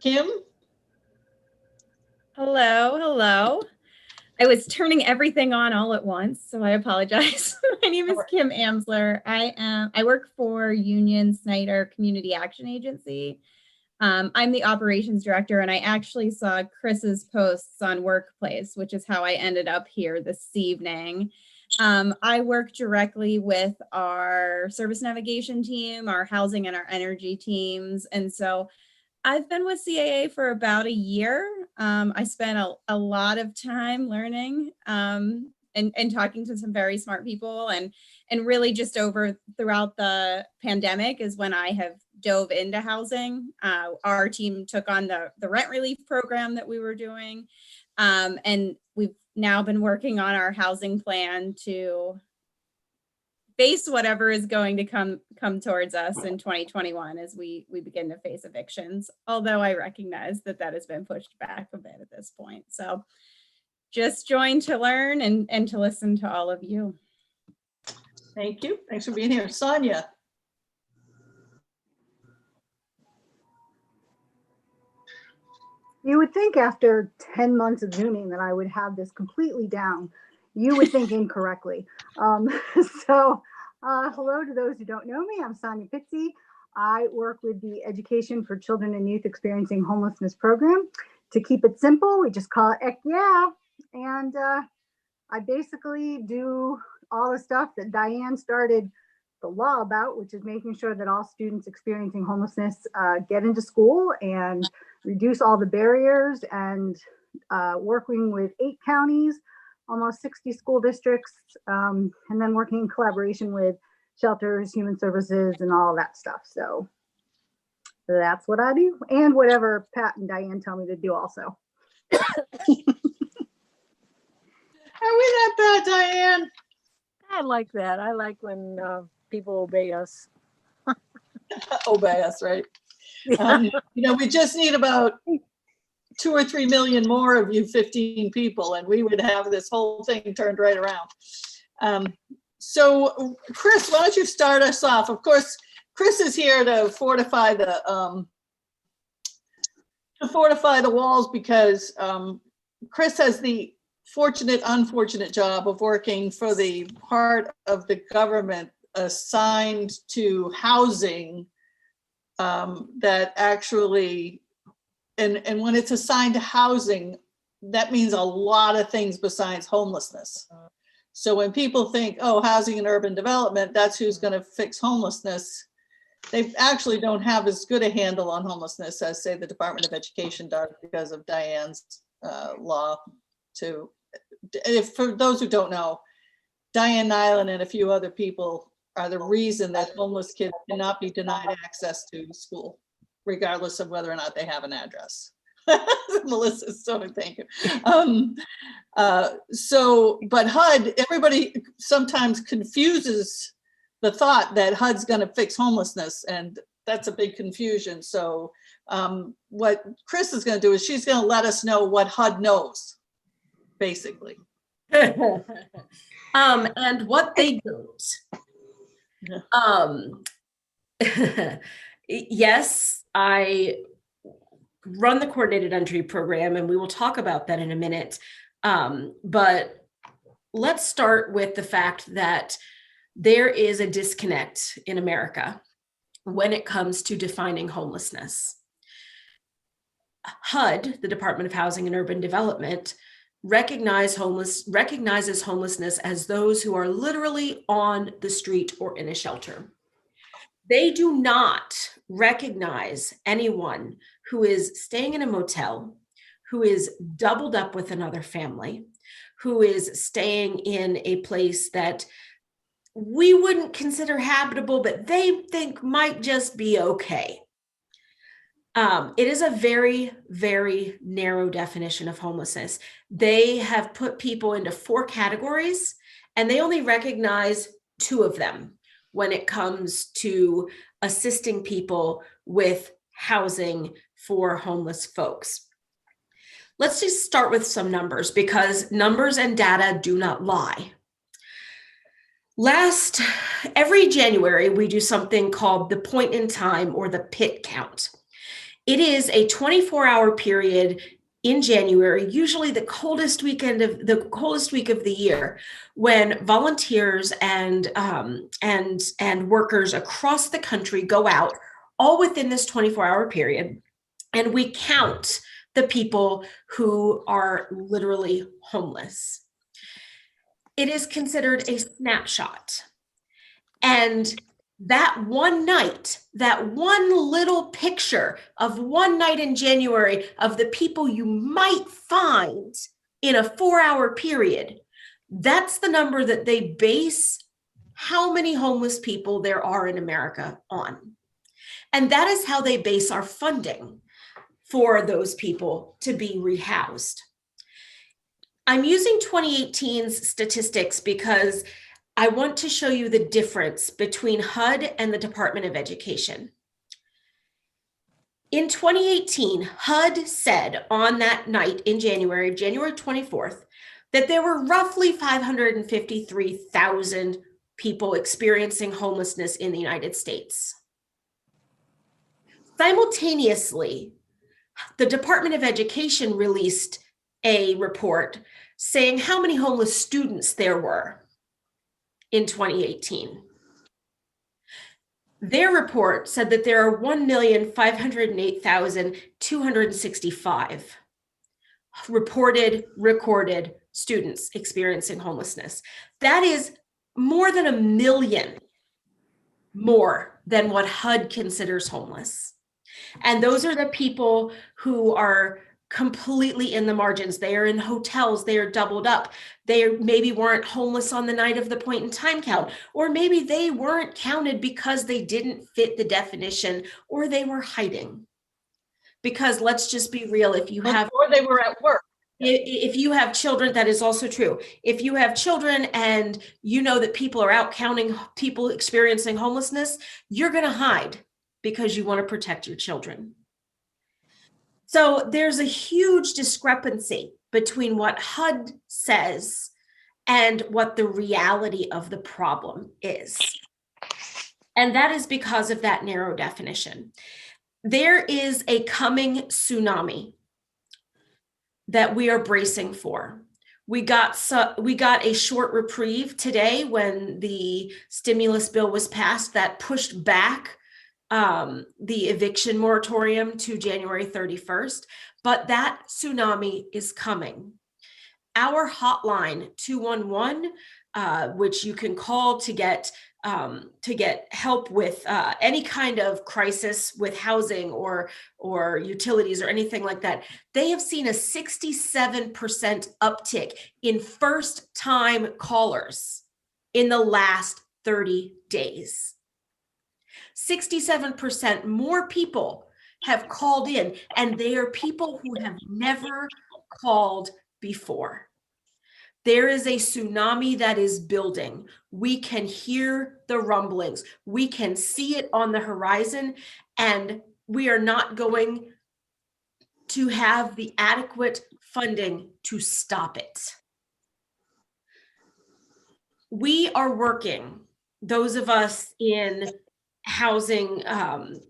Kim? Hello, hello. I was turning everything on all at once, so I apologize. My name is Kim Amsler. I work for Union Snyder Community Action Agency. I'm the operations director, and I actually saw Chris's posts on Workplace, which is how I ended up here this evening. I work directly with our service navigation team, our housing and our energy teams, and so I've been with CAA for about a year. I spent a lot of time learning and talking to some very smart people, and really just throughout the pandemic is when I have dove into housing. Our team took on the rent relief program that we were doing, and we've now been working on our housing plan to face whatever is going to come towards us in 2021 as we begin to face evictions, although I recognize that has been pushed back a bit at this point. So just joined to learn and to listen to all of you. Thank you. Thanks for being here. Sonia. You would think after 10 months of Zooming that I would have this completely down. You would think incorrectly. Hello to those who don't know me. I'm Sonia Pizzi. I work with the Education for Children and Youth Experiencing Homelessness program. To keep it simple, we just call it ECK Yeah. And I basically do all the stuff that Diane started the law about, which is making sure that all students experiencing homelessness get into school and reduce all the barriers, and working with 8 counties, almost 60 school districts, and then working in collaboration with shelters, human services, and all that stuff. So that's what I do, and whatever Pat and Diane tell me to do also. Are we that bad, Diane? I like that. I like when people obey us. Obey us, right? We just need about 2 or 3 million more of you 15 people, and we would have this whole thing turned right around. So Chris, why don't you start us off? Of course, Chris is here to fortify the walls, because Chris has the unfortunate job of working for the part of the government assigned to housing that actually, and when it's assigned to housing, that means a lot of things besides homelessness. So when people think, oh, housing and urban development, that's who's going to fix homelessness, they actually don't have as good a handle on homelessness as, say, the Department of Education does, because of Diane's law. For those who don't know, Diane Nyland and a few other people are the reason that homeless kids cannot be denied access to school, regardless of whether or not they have an address. Melissa, so thank you. But HUD, everybody sometimes confuses the thought that HUD's going to fix homelessness, and that's a big confusion. So what Chris is going to do is she's going to let us know what HUD knows, basically. And what they don't. Yes, I run the coordinated entry program, and we will talk about that in a minute. But let's start with the fact that there is a disconnect in America when it comes to defining homelessness. HUD, the Department of Housing and Urban Development, recognizes homelessness as those who are literally on the street or in a shelter. They do not recognize anyone who is staying in a motel, who is doubled up with another family, who is staying in a place that we wouldn't consider habitable, but they think might just be okay. It is a very, very narrow definition of homelessness. They have put people into 4 categories, and they only recognize 2 of them when it comes to assisting people with housing for homeless folks. Let's just start with some numbers, because numbers and data do not lie. Every January, we do something called the point in time, or the PIT count. It is a 24-hour period in January, usually the coldest week of the year, when volunteers and workers across the country go out, all within this 24-hour period, and we count the people who are literally homeless. It is considered a snapshot. And that one night, that one little picture of one night in January of the people you might find in a 4-hour period, that's the number that they base how many homeless people there are in America on. And that is how they base our funding for those people to be rehoused. I'm using 2018's statistics because I want to show you the difference between HUD and the Department of Education. In 2018, HUD said on that night in January 24th, that there were roughly 553,000 people experiencing homelessness in the United States. Simultaneously, the Department of Education released a report saying how many homeless students there were in 2018. Their report said that there are 1,508,265 recorded students experiencing homelessness. That is more than 1 million more than what HUD considers homeless. And those are the people who are completely in the margins. They are in hotels, they are doubled up. They maybe weren't homeless on the night of the point in time count, or maybe they weren't counted because they didn't fit the definition, or they were hiding. Because let's just be real, if you have, or they were at work. If you have children, that is also true. If you have children and you know that people are out counting people experiencing homelessness, you're going to hide because you want to protect your children. So there's a huge discrepancy between what HUD says and what the reality of the problem is. And that is because of that narrow definition. There is a coming tsunami that we are bracing for. We got a short reprieve today when the stimulus bill was passed that pushed back the eviction moratorium to January 31st, but that tsunami is coming. Our hotline 211, which you can call to get help with any kind of crisis with housing or utilities or anything like that, they have seen a 67% uptick in first-time callers in the last 30 days. 67% more people have called in, and they are people who have never called before. There is a tsunami that is building. We can hear the rumblings. We can see it on the horizon, and we are not going to have the adequate funding to stop it. We are working, those of us in housing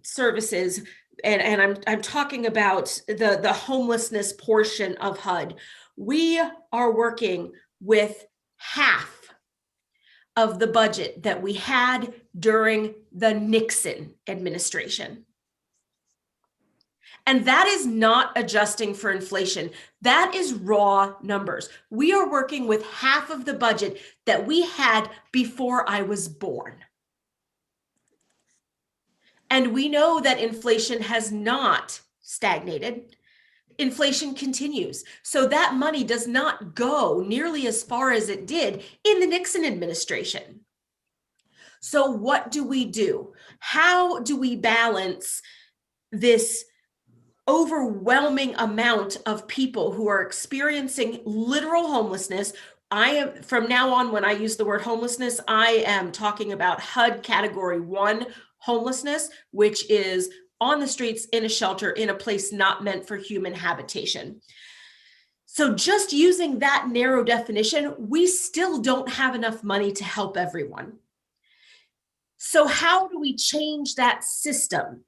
services, and I'm talking about the homelessness portion of HUD. We are working with half of the budget that we had during the Nixon administration. And that is not adjusting for inflation. That is raw numbers. We are working with half of the budget that we had before I was born. And we know that inflation has not stagnated. Inflation continues. So that money does not go nearly as far as it did in the Nixon administration. So what do we do? How do we balance this overwhelming amount of people who are experiencing literal homelessness? I am, from now on, when I use the word homelessness, I am talking about HUD category 1 homelessness, which is on the streets, in a shelter, in a place not meant for human habitation. So just using that narrow definition, we still don't have enough money to help everyone. So how do we change that system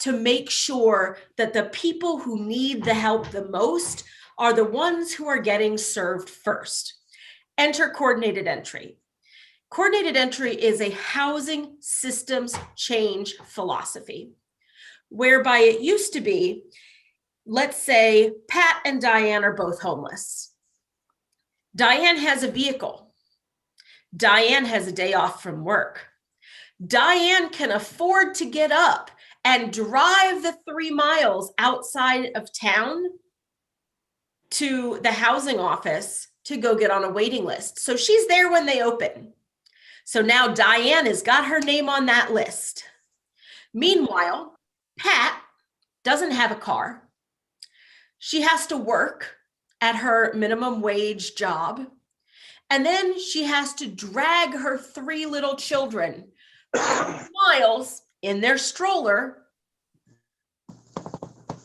to make sure that the people who need the help the most are the ones who are getting served first. Enter coordinated entry. Coordinated entry is a housing systems change philosophy, whereby it used to be, let's say Pat and Diane are both homeless. Diane has a vehicle. Diane has a day off from work. Diane can afford to get up and drive the 3 miles outside of town to the housing office to go get on a waiting list. So she's there when they open. So now Diane has got her name on that list. Meanwhile, Pat doesn't have a car. She has to work at her minimum wage job. And then she has to drag her 3 little children 3 miles in their stroller,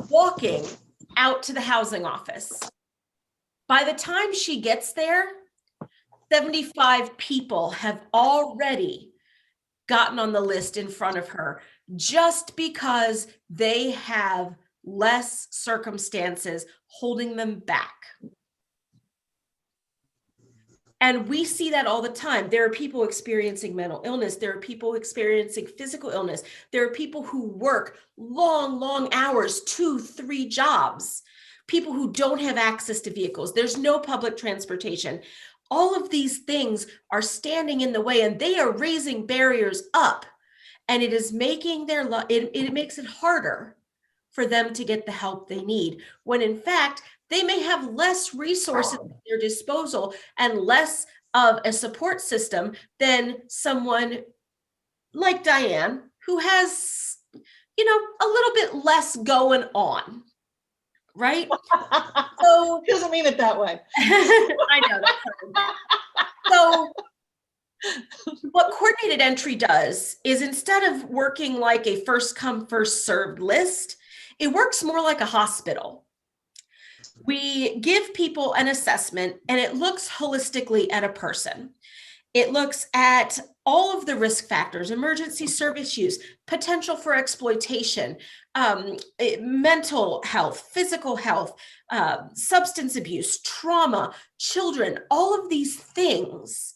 walking out to the housing office. By the time she gets there, 75 people have already gotten on the list in front of her just because they have less circumstances holding them back. And we see that all the time. There are people experiencing mental illness. There are people experiencing physical illness. There are people who work long, long hours, 2, 3 jobs. People who don't have access to vehicles. There's no public transportation. All of these things are standing in the way, and they are raising barriers up. And it is making it makes it harder for them to get the help they need, when in fact, they may have less resources at their disposal and less of a support system than someone like Diane, who has, a little bit less going on, right? So He doesn't mean it that way. I know that's so what coordinated entry does is, instead of working like a first come, first served list, it works more like a hospital. We give people an assessment, and it looks holistically at a person. It looks at all of the risk factors: emergency service use, potential for exploitation, mental health, physical health, substance abuse, trauma, children, all of these things.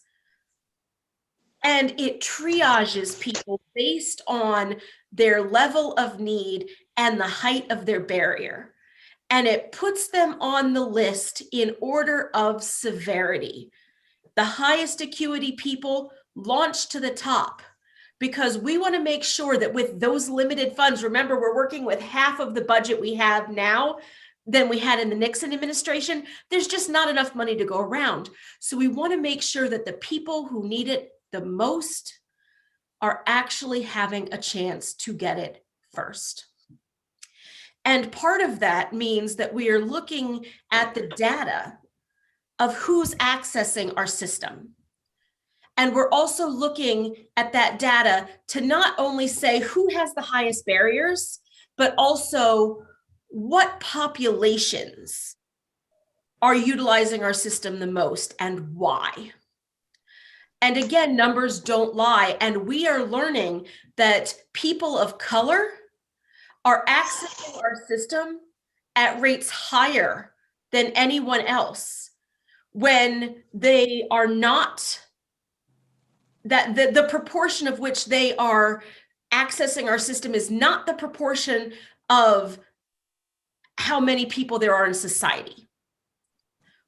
And it triages people based on their level of need and the height of their barrier. And it puts them on the list in order of severity. The highest acuity people launch to the top, because we want to make sure that with those limited funds, remember, we're working with half of the budget we have now than we had in the Nixon administration. There's just not enough money to go around. So we want to make sure that the people who need it the most are actually having a chance to get it first. And part of that means that we are looking at the data of who's accessing our system. And we're also looking at that data to not only say who has the highest barriers, but also what populations are utilizing our system the most and why. And again, numbers don't lie. And we are learning that people of color are accessing our system at rates higher than anyone else, when they are not, that the proportion of which they are accessing our system is not the proportion of how many people there are in society.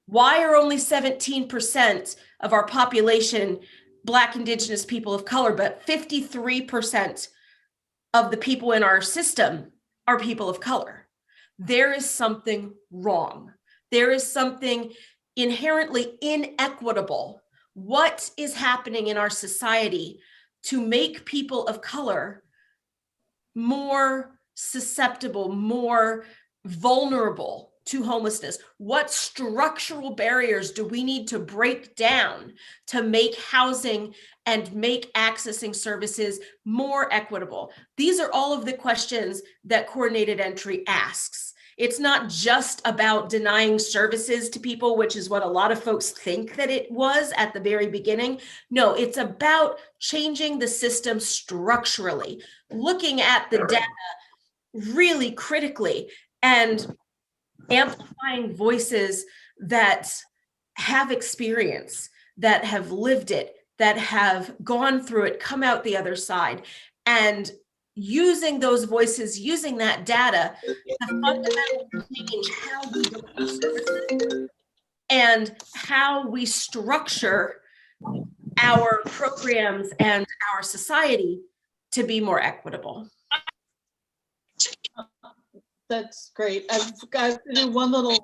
Why are only 17% of our population Black, Indigenous, people of color, but 53% of the people in our system are people of color? There is something wrong. There is something inherently inequitable. What is happening in our society to make people of color more susceptible, more vulnerable to homelessness? What structural barriers do we need to break down to make housing and make accessing services more equitable? These are all of the questions that coordinated entry asks. It's not just about denying services to people, which is what a lot of folks think that it was at the very beginning. No, it's about changing the system structurally, looking at the data really critically, and amplifying voices that have experience, that have lived it, that have gone through it, come out the other side, and using those voices, using that data to fundamentally change how we deliver services and how we structure our programs and our society to be more equitable. That's great. I've got to do one little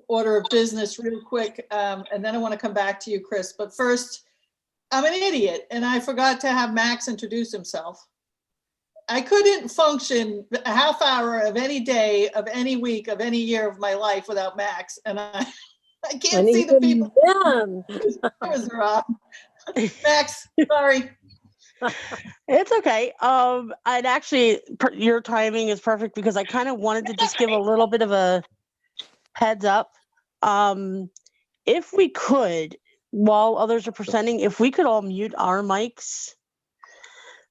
order of business real quick, and then I want to come back to you, Chris. But first, I'm an idiot, and I forgot to have Max introduce himself. I couldn't function a half hour of any day, of any week, of any year of my life without Max, and I can't see the people. Max, sorry. It's okay. I'd actually, your timing is perfect because I kind of wanted to just give a little bit of a heads up. If we could, while others are presenting, if we could all mute our mics,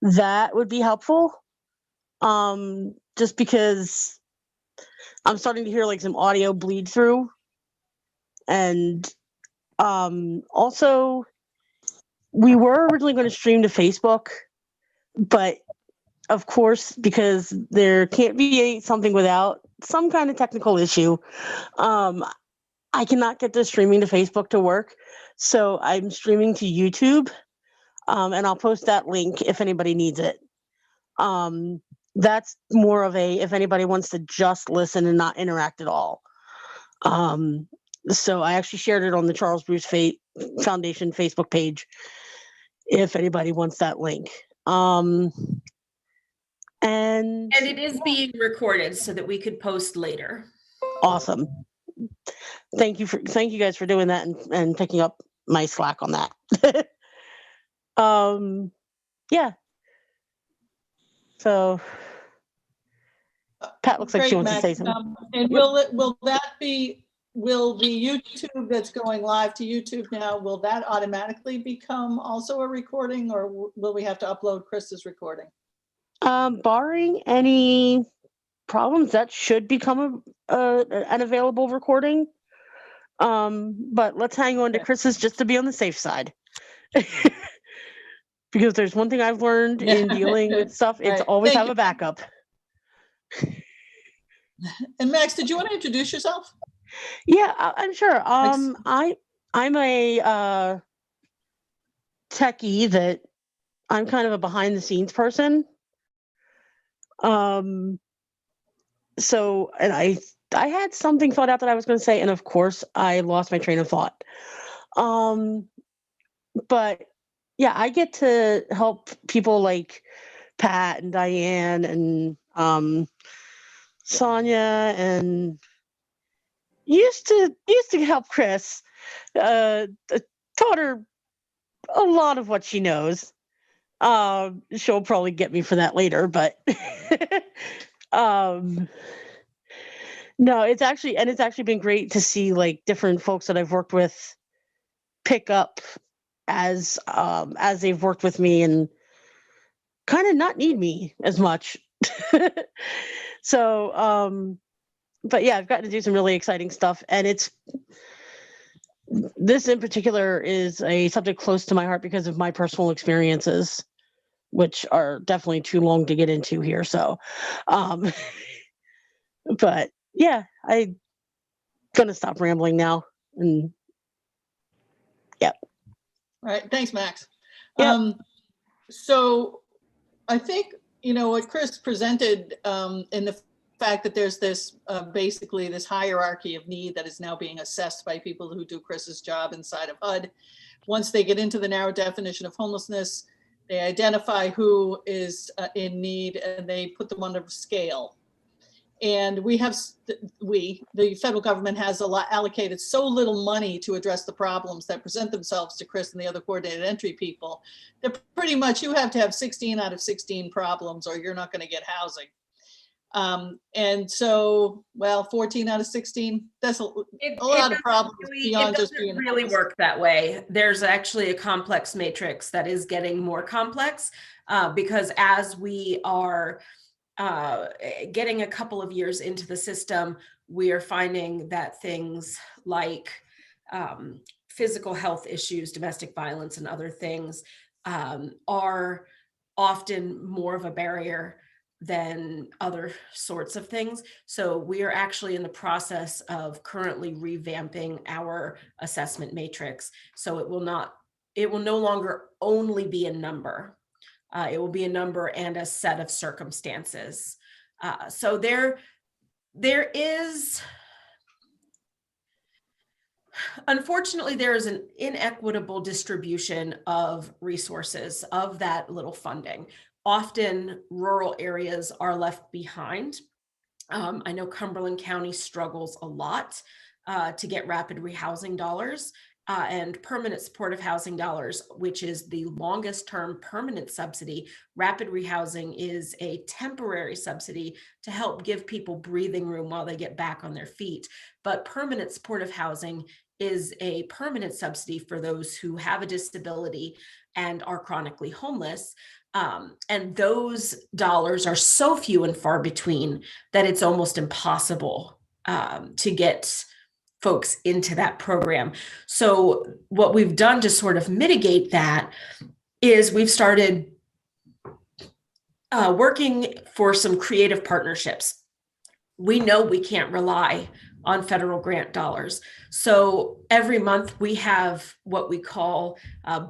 that would be helpful. Just because I'm starting to hear like some audio bleed through. And also, we were originally going to stream to Facebook, but of course, because there can't be something without some kind of technical issue, I cannot get the streaming to Facebook to work. So I'm streaming to YouTube, and I'll post that link if anybody needs it. That's more of a, if anybody wants to just listen and not interact at all. So I actually shared it on the Charles Bruce Foundation Facebook page, if anybody wants that link. And it is being recorded so that we could post later. Awesome. Thank you guys for doing that and picking up my slack on that. Yeah. So Pat looks like she wants to say something. And will the YouTube that's going live to YouTube now, will that automatically become also a recording, or will we have to upload Chris's recording? Barring any problems, that should become an available recording. But let's hang on to Chris's just to be on the safe side. Because there's one thing I've learned in dealing with stuff, it's always have a backup. And Max, did you want to introduce yourself? Yeah, I'm sure. I'm a techie that I'm kind of a behind the scenes person. So, and I had something thought out that I was going to say, and of course I lost my train of thought. But yeah, I get to help people like Pat and Diane and Sonia, and used to help Chris. Taught her a lot of what she knows. She'll probably get me for that later, but no, it's actually been great to see like different folks that I've worked with pick up as they've worked with me and kind of not need me as much. So, but yeah, I've gotten to do some really exciting stuff, and this in particular is a subject close to my heart because of my personal experiences, which are definitely too long to get into here. So, but yeah, I'm gonna stop rambling now. And yeah. All right, thanks, Max. Yep. So I think, what Chris presented in the fact that there's this basically this hierarchy of need that is now being assessed by people who do Chris's job inside of HUD. Once they get into the narrow definition of homelessness, they identify who is in need and they put them on a scale. And the federal government has allocated so little money to address the problems that present themselves to Chris and the other coordinated entry people. They're pretty much, you have to have 16 out of 16 problems or you're not going to get housing. And so, 14 out of 16, that's a lot of problems beyond just being really work that way. There's actually a complex matrix that is getting more complex because as we are getting a couple of years into the system, we are finding that things like physical health issues, domestic violence, and other things are often more of a barrier than other sorts of things. So we are actually in the process of currently revamping our assessment matrix. So it will no longer only be a number. It will be a number and a set of circumstances. So there is, unfortunately, there is an inequitable distribution of resources of that little funding. Often rural areas are left behind. I know Cumberland County struggles a lot to get rapid rehousing dollars and permanent supportive housing dollars, which is the longest term permanent subsidy. Rapid rehousing is a temporary subsidy to help give people breathing room while they get back on their feet. But permanent supportive housing is a permanent subsidy for those who have a disability and are chronically homeless. And those dollars are so few and far between that it's almost impossible to get folks into that program. So what we've done to sort of mitigate that is we've started working for some creative partnerships. We know we can't rely on federal grant dollars. So every month we have what we call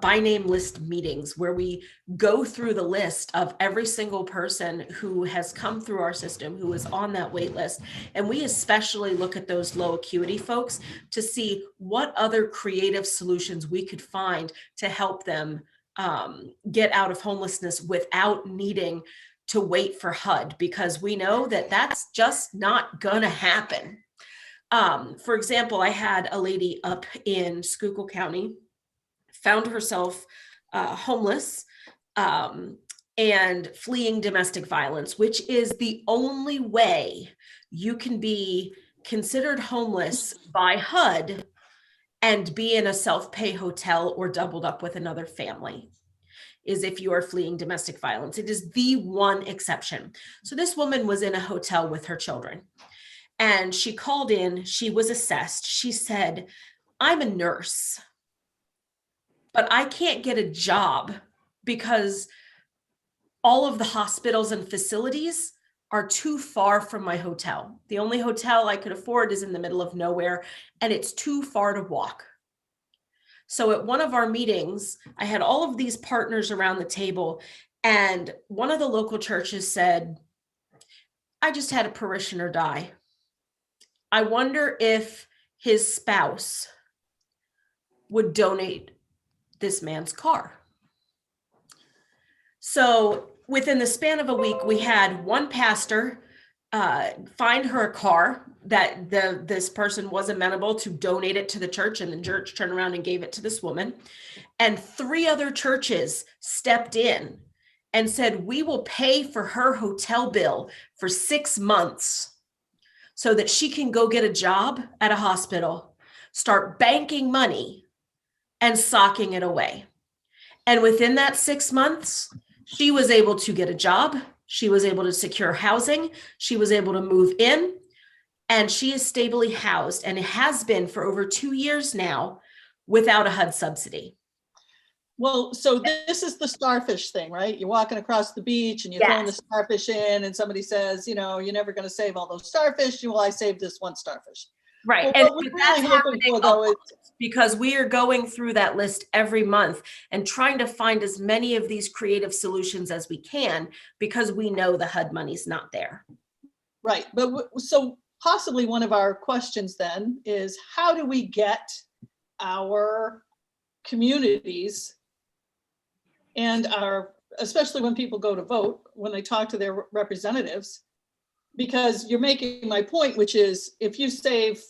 by name list meetings, where we go through the list of every single person who has come through our system, who is on that wait list. And we especially look at those low acuity folks to see what other creative solutions we could find to help them get out of homelessness without needing to wait for HUD, because we know that that's just not gonna happen. For example, I had a lady up in Schuylkill County, found herself homeless and fleeing domestic violence, which is the only way you can be considered homeless by HUD and be in a self-pay hotel or doubled up with another family, is if you are fleeing domestic violence. It is the one exception. So this woman was in a hotel with her children. And she called in, she was assessed. She said, I'm a nurse, but I can't get a job because all of the hospitals and facilities are too far from my hotel. The only hotel I could afford is in the middle of nowhere, and it's too far to walk. So at one of our meetings, I had all of these partners around the table, and one of the local churches said, I just had a parishioner die. I wonder if his spouse would donate this man's car. So within the span of a week, we had one pastor find her a car that this person was amenable to donate it to the church, and the church turned around and gave it to this woman. And 3 other churches stepped in and said, we will pay for her hotel bill for 6 months so that she can go get a job at a hospital, start banking money and socking it away. And within that 6 months, she was able to get a job. She was able to secure housing. She was able to move in, and she is stably housed, and it has been for over 2 years now without a HUD subsidy. Well, so this is the starfish thing, right? You're walking across the beach and you're throwing the starfish in, and somebody says, you're never going to save all those starfish. Well, I saved this one starfish. Right. Well, And what we're that's really hoping for, though, is because we are going through that list every month and trying to find as many of these creative solutions as we can, because we know the HUD money's not there. right. But so possibly one of our questions then is, how do we get our communities and especially when people go to vote, when they talk to their representatives, because you're making my point, which is if you save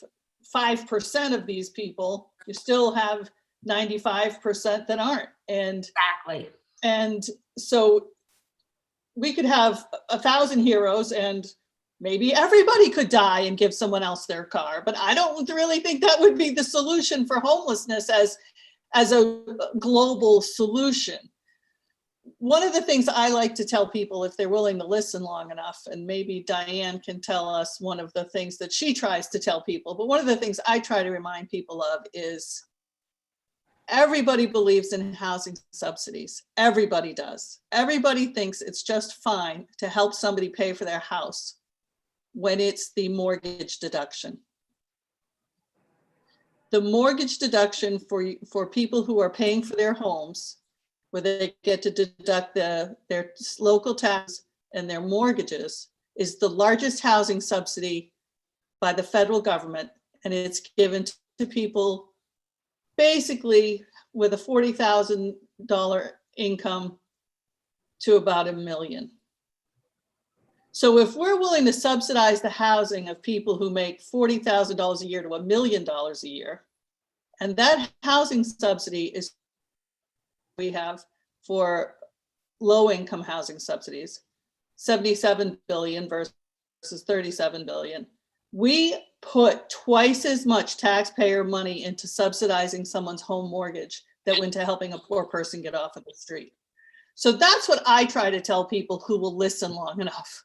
5% of these people, you still have 95% that aren't. Exactly. And so we could have 1,000 heroes and maybe everybody could die and give someone else their car. But I don't really think that would be the solution for homelessness as a global solution. one of the things I like to tell people, if they're willing to listen long enough, and maybe Diane can tell us one of the things that she tries to tell people, but one of the things I try to remind people of is everybody believes in housing subsidies. Everybody does. Everybody thinks it's just fine to help somebody pay for their house when it's the mortgage deduction. The mortgage deduction for people who are paying for their homes, where they get to deduct their local tax and their mortgages, is the largest housing subsidy by the federal government. And it's given to people basically with a $40,000 income to about $1 million. So if we're willing to subsidize the housing of people who make $40,000 a year to $1 million a year, and that housing subsidy is we have for low income housing subsidies, 77 billion versus 37 billion. We put twice as much taxpayer money into subsidizing someone's home mortgage that went to helping a poor person get off of the street. So that's what I try to tell people who will listen long enough.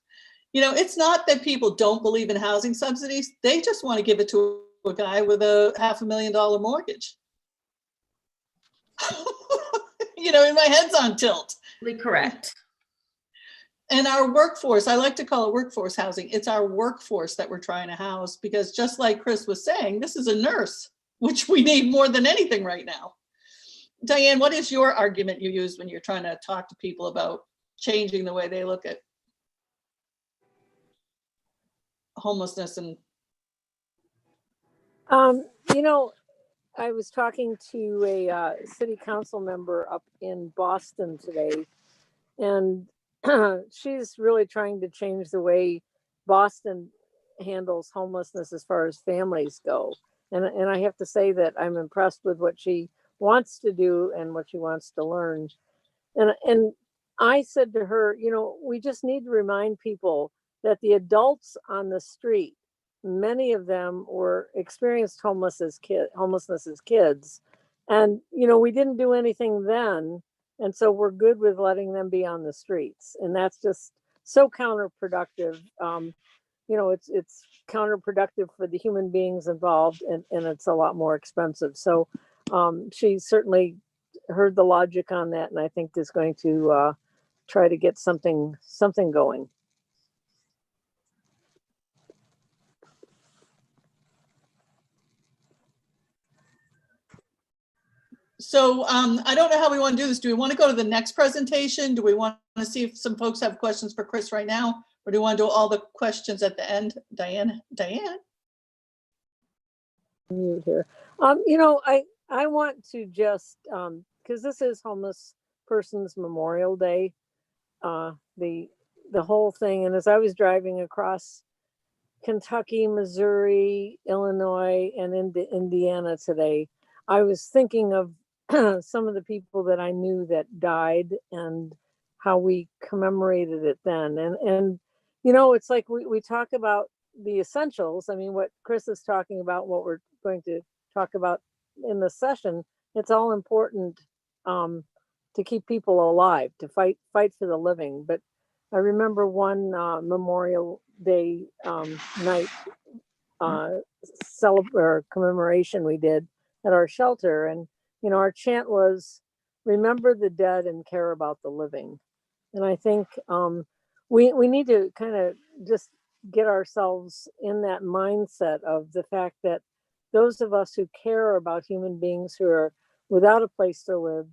You know, it's not that people don't believe in housing subsidies. They just want to give it to a guy with a $500,000 mortgage. You know, and my head's on tilt. Correct. And our workforce, I like to call it workforce housing. It's our workforce that we're trying to house, because just like Chris was saying, this is a nurse, which we need more than anything right now. Diane, what is your argument you use when you're trying to talk to people about changing the way they look at homelessness? And You know, I was talking to a city council member up in Boston today, and she's really trying to change the way Boston handles homelessness as far as families go. And I have to say that I'm impressed with what she wants to do and what she wants to learn. And I said to her, you know, we just need to remind people that the adults on the street, many of them were experienced homelessness as kids. And, you know, we didn't do anything then. And so we're good with letting them be on the streets. And that's just so counterproductive. You know, it's counterproductive for the human beings involved, and it's a lot more expensive. So she certainly heard the logic on that, and I think is going to try to get something going. so I don't know how we want to do this. Do we want to go to the next presentation? Do we want to see if some folks have questions for Chris right now? Or do we want to do all the questions at the end? Diane? Mute here. You know, I want to just, because this is Homeless Persons Memorial Day, the whole thing. And as I was driving across Kentucky, Missouri, Illinois, and into Indiana today, I was thinking of some of the people that I knew that died and how we commemorated it then. And you know, it's like we talk about the essentials. I mean, what Chris is talking about, what we're going to talk about in the session, it's all important to keep people alive, to fight for the living. But I remember one Memorial Day night commemoration we did at our shelter, and you know, our chant was "Remember the dead and care about the living." And I think we need to kind of just get ourselves in that mindset of the fact that those of us who care about human beings who are without a place to live,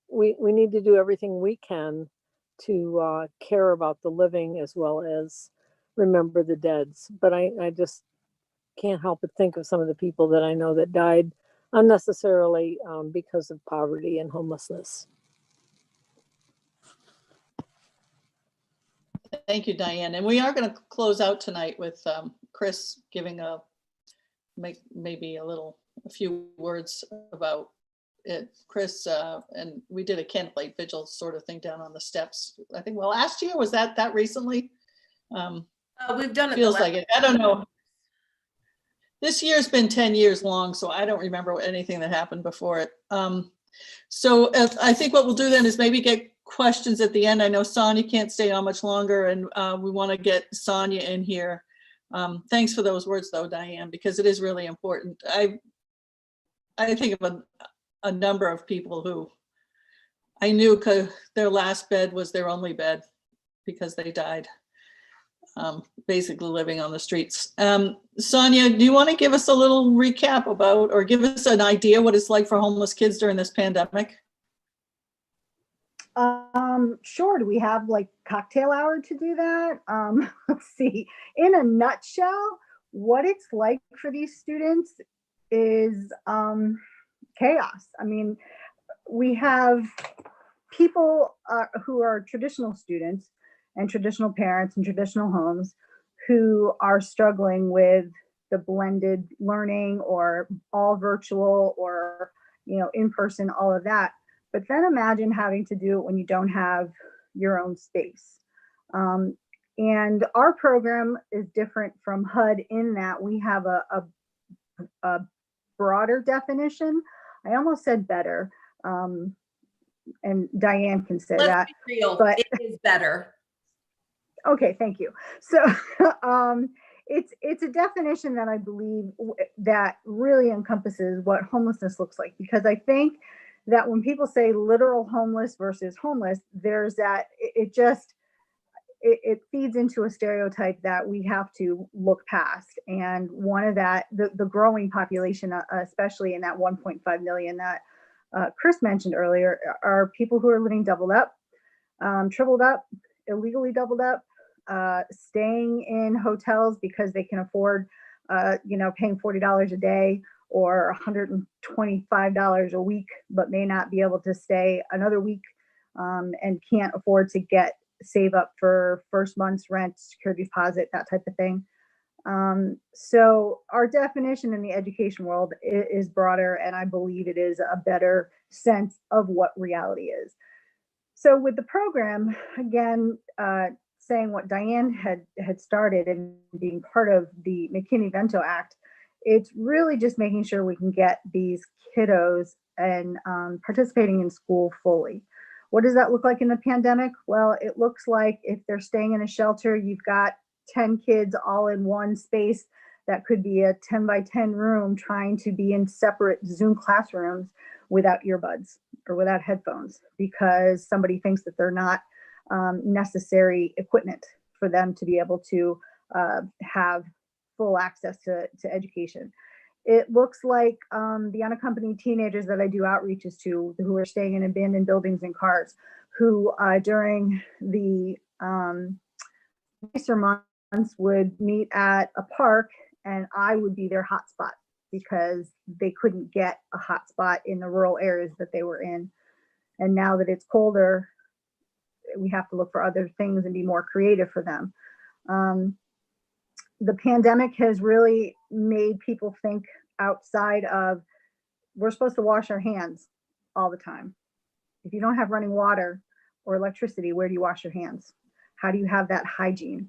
we need to do everything we can to care about the living as well as remember the deads. But I just can't help but think of some of the people that I know that died unnecessarily because of poverty and homelessness. Thank you, Diane. And we are going to close out tonight with Chris giving a few words about it. Chris, and we did a candlelight vigil sort of thing down on the steps. I think, well, last year, was that recently? We've done it. Feels like it. I don't know. This year's been 10 years long, so I don't remember anything that happened before it. So I think what we'll do then is maybe get questions at the end. I know Sonia can't stay on much longer, and we want to get Sonia in here. Thanks for those words though, Diane, because it is really important. I think of a number of people who I knew their last bed was their only bed because they died, basically living on the streets. Sonia, do you want to give us a little recap about, or give us an idea what it's like for homeless kids during this pandemic? Sure. Do we have like cocktail hour to do that? Let's see. In a nutshell, what it's like for these students is chaos. I mean, we have people who are traditional students and traditional parents and traditional homes who are struggling with the blended learning or all virtual or, in person, all of that. But then imagine having to do it when you don't have your own space. And our program is different from HUD in that we have a broader definition. I almost said better, and Diane can say Let's that. be real, But it is better. Okay, thank you. So it's a definition that I believe that really encompasses what homelessness looks like, because I think that when people say literal homeless versus homeless, there's that it feeds into a stereotype that we have to look past. And one of that, the growing population, especially in that 1.5 million that Chris mentioned earlier, are people who are living doubled up, tripled up, illegally doubled up, staying in hotels because they can afford, paying $40 a day or $125 a week, but may not be able to stay another week, and can't afford to save up for first month's rent, security deposit, that type of thing. So our definition in the education world is broader, and I believe it is a better sense of what reality is. So with the program, again, saying what Diane had started and being part of the McKinney-Vento Act, it's really just making sure we can get these kiddos and participating in school fully. What does that look like in the pandemic? Well, it looks like if they're staying in a shelter, you've got 10 kids all in one space that could be a 10 by 10 room trying to be in separate Zoom classrooms without earbuds or without headphones because somebody thinks that they're not necessary equipment for them to be able to have full access to education. It looks like the unaccompanied teenagers that I do outreaches to, who are staying in abandoned buildings and cars, who during the nicer months would meet at a park, and I would be their hotspot because they couldn't get a hotspot in the rural areas that they were in. And now that it's colder, we have to look for other things and be more creative for them. The pandemic has really made people think outside of, we're supposed to wash our hands all the time. If you don't have running water or electricity, where do you wash your hands? How do you have that hygiene?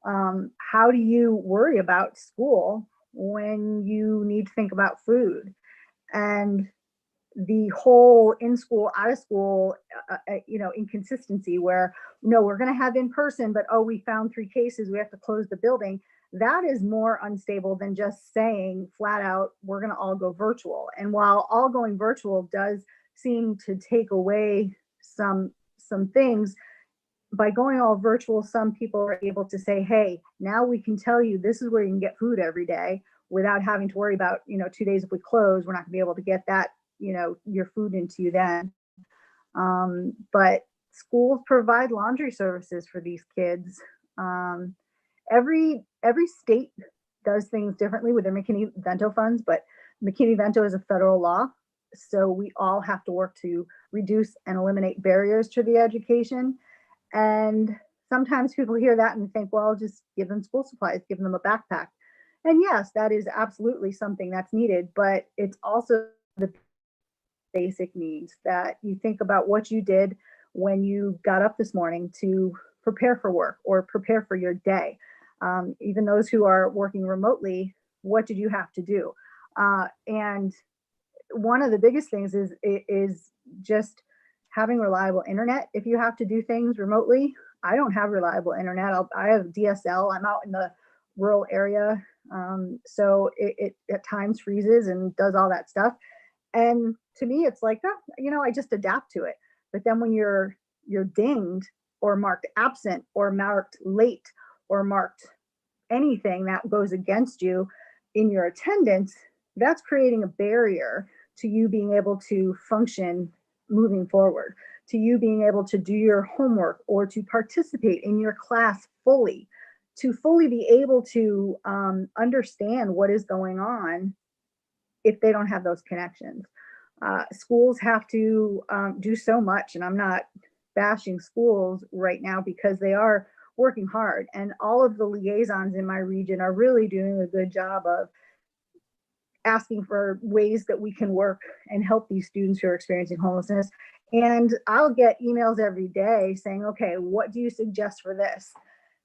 How do you worry about school when you need to think about food? And the whole in school, out of school, inconsistency where, no, we're going to have in person, but, oh, we found 3 cases, we have to close the building. That is more unstable than just saying flat out, we're going to all go virtual. And while all going virtual does seem to take away some things, by going all virtual, some people are able to say, hey, now we can tell you this is where you can get food every day without having to worry about, 2 days if we close, we're not gonna be able to get that, your food into you then. But schools provide laundry services for these kids. Every state does things differently with their McKinney-Vento funds, but McKinney-Vento is a federal law. So we all have to work to reduce and eliminate barriers to the education. And sometimes people hear that and think, well, just give them school supplies, give them a backpack. And yes, that is absolutely something that's needed, but it's also the basic needs that you think about what you did when you got up this morning to prepare for work or prepare for your day. Even those who are working remotely, what did you have to do? And one of the biggest things is just having reliable internet. If you have to do things remotely, I don't have reliable internet. I have DSL. I'm out in the rural area. So it at times freezes and does all that stuff. And to me, it's like, oh, you know, I just adapt to it. But then when you're dinged or marked absent or marked late or marked anything that goes against you in your attendance, that's creating a barrier to you being able to function moving forward, to you being able to do your homework or to participate in your class fully, to fully be able to understand what is going on if they don't have those connections. Schools have to do so much, and I'm not bashing schools right now because they are working hard, and all of the liaisons in my region are really doing a good job of asking for ways that we can work and help these students who are experiencing homelessness. And I'll get emails every day saying, okay, what do you suggest for this?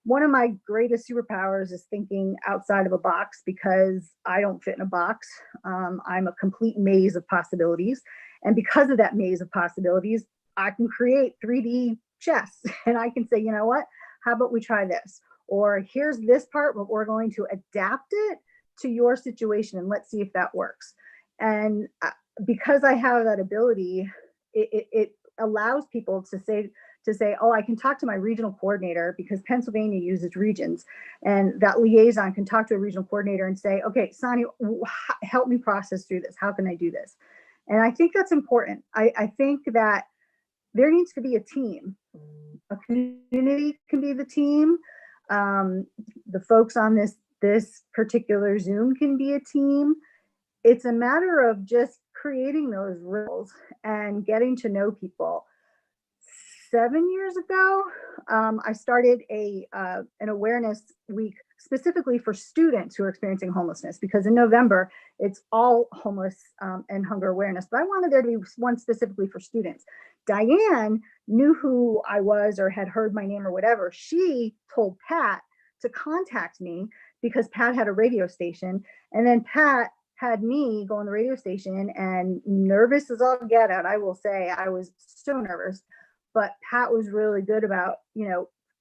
One of my greatest superpowers is thinking outside of a box because I don't fit in a box. I'm a complete maze of possibilities. And because of that maze of possibilities, I can create 3D chess and I can say, you know what, how about we try this? Or here's this part, but we're going to adapt it to your situation and let's see if that works. And because I have that ability, it allows people to say, oh, I can talk to my regional coordinator because Pennsylvania uses regions, and that liaison can talk to a regional coordinator and say, okay, Sonia, help me process through this. How can I do this? And I think that's important. I think that there needs to be a team. A community can be the team. The folks on this particular Zoom can be a team. It's a matter of just creating those rules and getting to know people. 7 years ago, I started an awareness week specifically for students who are experiencing homelessness, because in November, it's all homeless and hunger awareness, but I wanted there to be one specifically for students. Diane knew who I was or had heard my name or whatever. She told Pat to contact me because Pat had a radio station, and then Pat had me go on the radio station, and nervous as all get out, I will say I was so nervous. But Pat was really good about,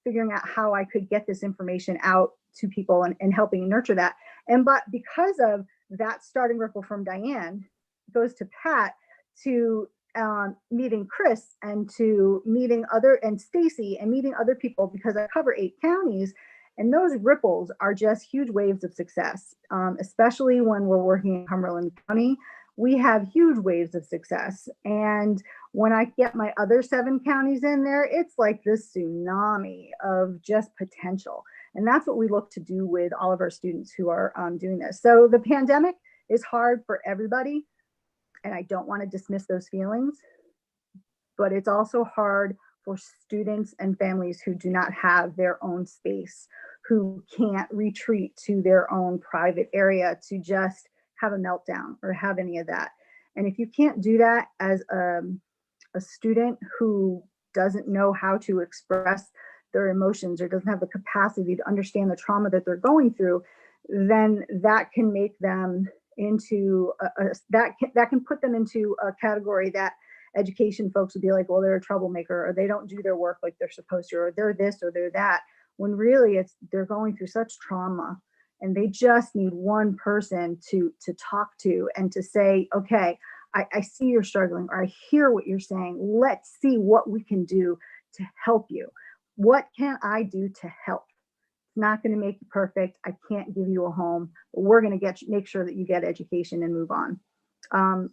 figuring out how I could get this information out to people and helping nurture that. But because of that starting ripple from Diane, it goes to Pat, to meeting Chris, and to meeting and Stacy, and meeting other people, because I cover 8 counties. And those ripples are just huge waves of success, especially when we're working in Cumberland County. We have huge waves of success. And when I get my other 7 counties in there, it's like this tsunami of just potential. And that's what we look to do with all of our students who are doing this. So the pandemic is hard for everybody, and I don't want to dismiss those feelings, but it's also hard for students and families who do not have their own space, who can't retreat to their own private area to just have a meltdown or have any of that. And if you can't do that as a student who doesn't know how to express their emotions or doesn't have the capacity to understand the trauma that they're going through, then that can make them into that can put them into a category that education folks would be like, well, they're a troublemaker, or they don't do their work like they're supposed to, or they're this or they're that, when really they're going through such trauma. And they just need one person to talk to and to say, okay, I see you're struggling, or I hear what you're saying. Let's see what we can do to help you. What can I do to help? It's not going to make you perfect. I can't give you a home, but we're going to make sure that you get education and move on.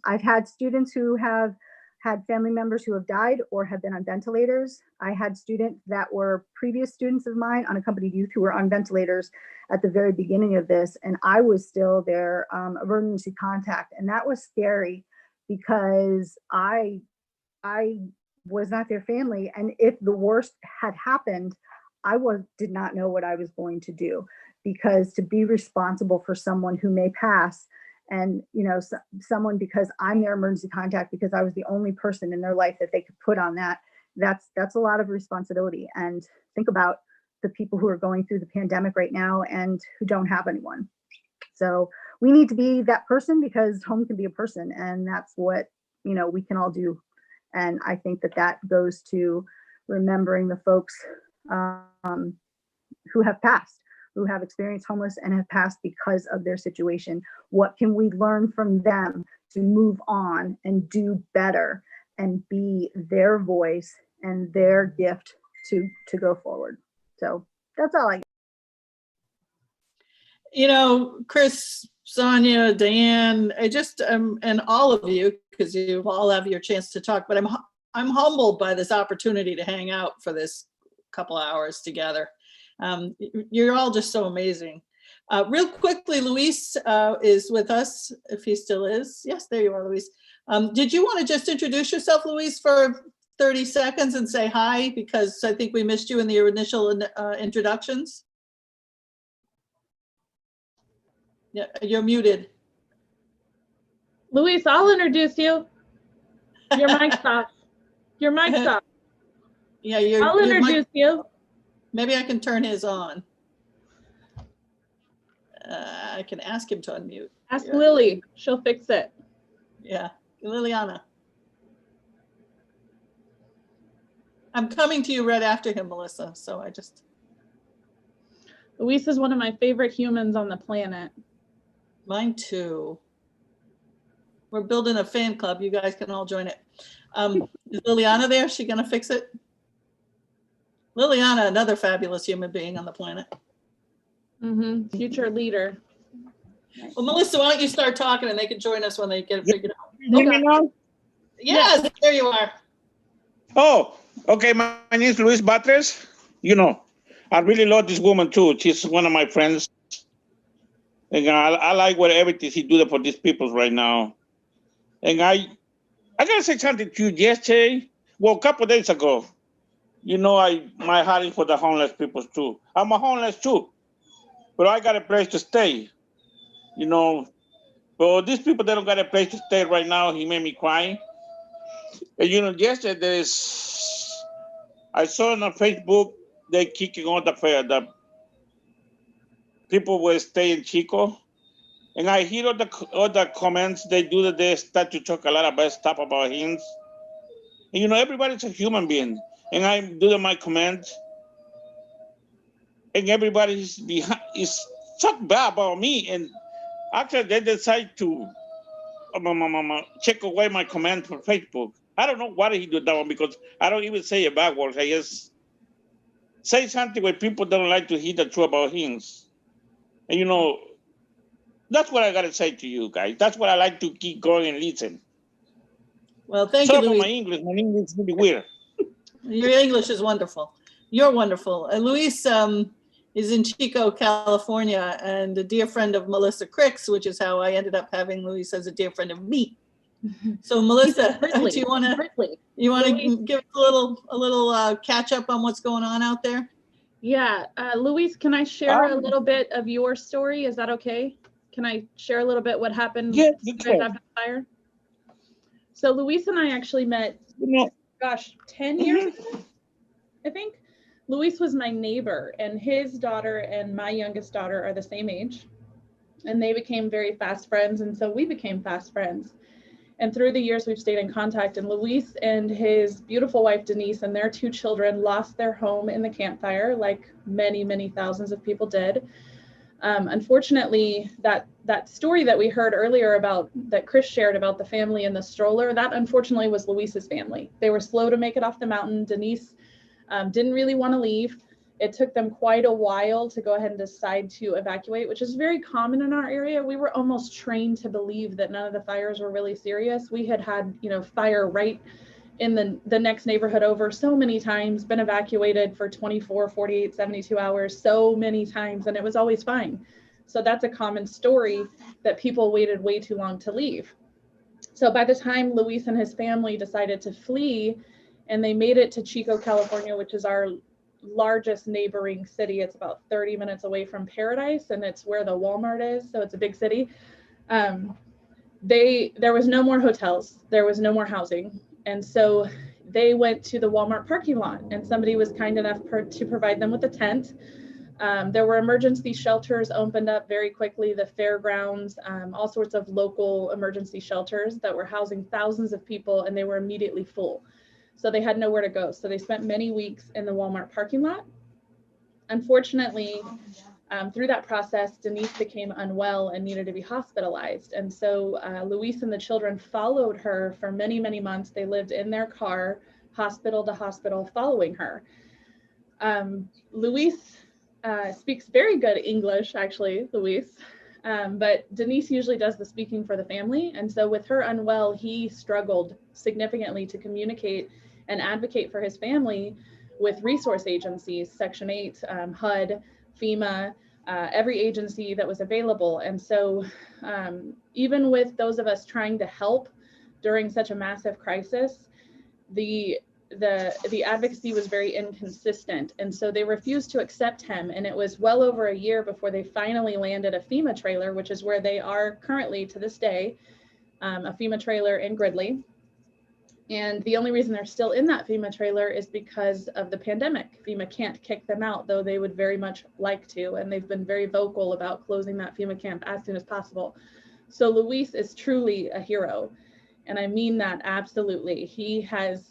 I've had students who have had family members who have died or have been on ventilators. I had students that were previous students of mine, unaccompanied youth, who were on ventilators at the very beginning of this, and I was still their emergency contact. And that was scary because I was not their family. And if the worst had happened, I did not know what I was going to do, because to be responsible for someone who may pass, and someone, because I'm their emergency contact, because I was the only person in their life that they could put on that's a lot of responsibility. And think about the people who are going through the pandemic right now and who don't have anyone. So we need to be that person, because home can be a person, and that's what, we can all do. And I think that goes to remembering the folks who have passed, who have experienced homeless and have passed because of their situation. What can we learn from them to move on and do better and be their voice and their gift to go forward? So that's all I Chris, Sonia, Diane, I just and all of you, because you all have your chance to talk, but I'm humbled by this opportunity to hang out for this couple hours together. You're all just so amazing. Real quickly, Luis is with us, if he still is. Yes, there you are, Luis. Did you want to just introduce yourself, Luis, for 30 seconds and say hi? Because I think we missed you in the initial introductions. Yeah, you're muted. Luis, I'll introduce you. Your mic's off. Your mic's off. Yeah, I'll introduce you. Maybe I can turn his on. I can ask him to unmute. Ask Lily. She'll fix it. Yeah, Liliana. I'm coming to you right after him, Melissa. So I just. Luis is one of my favorite humans on the planet. Mine too. We're building a fan club. You guys can all join it. Is Liliana there? Is she gonna fix it? Liliana, another fabulous human being on the planet. Mm-hmm. Future leader. Well, Melissa, why don't you start talking and they can join us when they get it figured out. You hear me now? Yes, there you are. Oh, okay. My name is Luis Batres. I really love this woman too. She's one of my friends. And I like everything she do for these people right now. And I gotta say something to you yesterday. Well, a couple of days ago. My heart is for the homeless people too. I'm a homeless too, but I got a place to stay. But these people that don't got a place to stay right now, he made me cry. And yesterday I saw on Facebook they kicking on the people will stay in Chico. And I hear all the comments they do that they start to talk a lot of bad stuff about him. And everybody's a human being. And I do my comments. And everybody is so bad about me. And after they decide to check away my comment from Facebook. I don't know why he do that one, because I don't even say a bad word. I just say something where people don't like to hear the truth about him. And that's what I gotta say to you guys. That's what I like to keep going and listen. Well, thank Sorry you, about Luis. my English. My English is really weird. Your English is wonderful. You're wonderful. Luis is in Chico, California, and a dear friend of Melissa Cricks, which is how I ended up having Luis as a dear friend of me. So Melissa, do you want to give us a little catch up on what's going on out there? Yeah, Luis, can I share a little bit of your story? Is that okay? Can I share a little bit what happened Yeah, you right can. after the fire? So Luis and I actually met, 10 years ago, I think. Luis was my neighbor, and his daughter and my youngest daughter are the same age, and they became very fast friends, and so we became fast friends. And through the years, we've stayed in contact, and Luis and his beautiful wife, Denise, and their 2 children lost their home in the Camp Fire, like many, many thousands of people did. Unfortunately, that story that we heard earlier that Chris shared about the family in the stroller, that unfortunately was Luis's family. They were slow to make it off the mountain. Denise didn't really want to leave. It took them quite a while to go ahead and decide to evacuate, which is very common in our area. We were almost trained to believe that none of the fires were really serious. We had fire right in the next neighborhood over so many times, been evacuated for 24, 48, 72 hours, so many times, and it was always fine. So that's a common story, that people waited way too long to leave. So by the time Luis and his family decided to flee, and they made it to Chico, California, which is our largest neighboring city. It's about 30 minutes away from Paradise, and it's where the Walmart is, so it's a big city. There was no more hotels, there was no more housing, and so they went to the Walmart parking lot, and somebody was kind enough to provide them with a tent. There were emergency shelters opened up very quickly, the fairgrounds, all sorts of local emergency shelters that were housing thousands of people, and they were immediately full. So they had nowhere to go. So they spent many weeks in the Walmart parking lot. Unfortunately, through that process, Denise became unwell and needed to be hospitalized. And so Luis and the children followed her for many, many months. They lived in their car, hospital to hospital, following her. Luis speaks very good English, actually, Luis. But Denise usually does the speaking for the family. And so with her unwell, he struggled significantly to communicate and advocate for his family with resource agencies, Section 8, HUD, FEMA, every agency that was available. And so even with those of us trying to help during such a massive crisis, the advocacy was very inconsistent. And so they refused to accept him. And it was well over a year before they finally landed a FEMA trailer, which is where they are currently to this day, a FEMA trailer in Gridley. And the only reason they're still in that FEMA trailer is because of the pandemic. FEMA can't kick them out, though they would very much like to. And they've been very vocal about closing that FEMA camp as soon as possible. So Luis is truly a hero. And I mean that absolutely. He has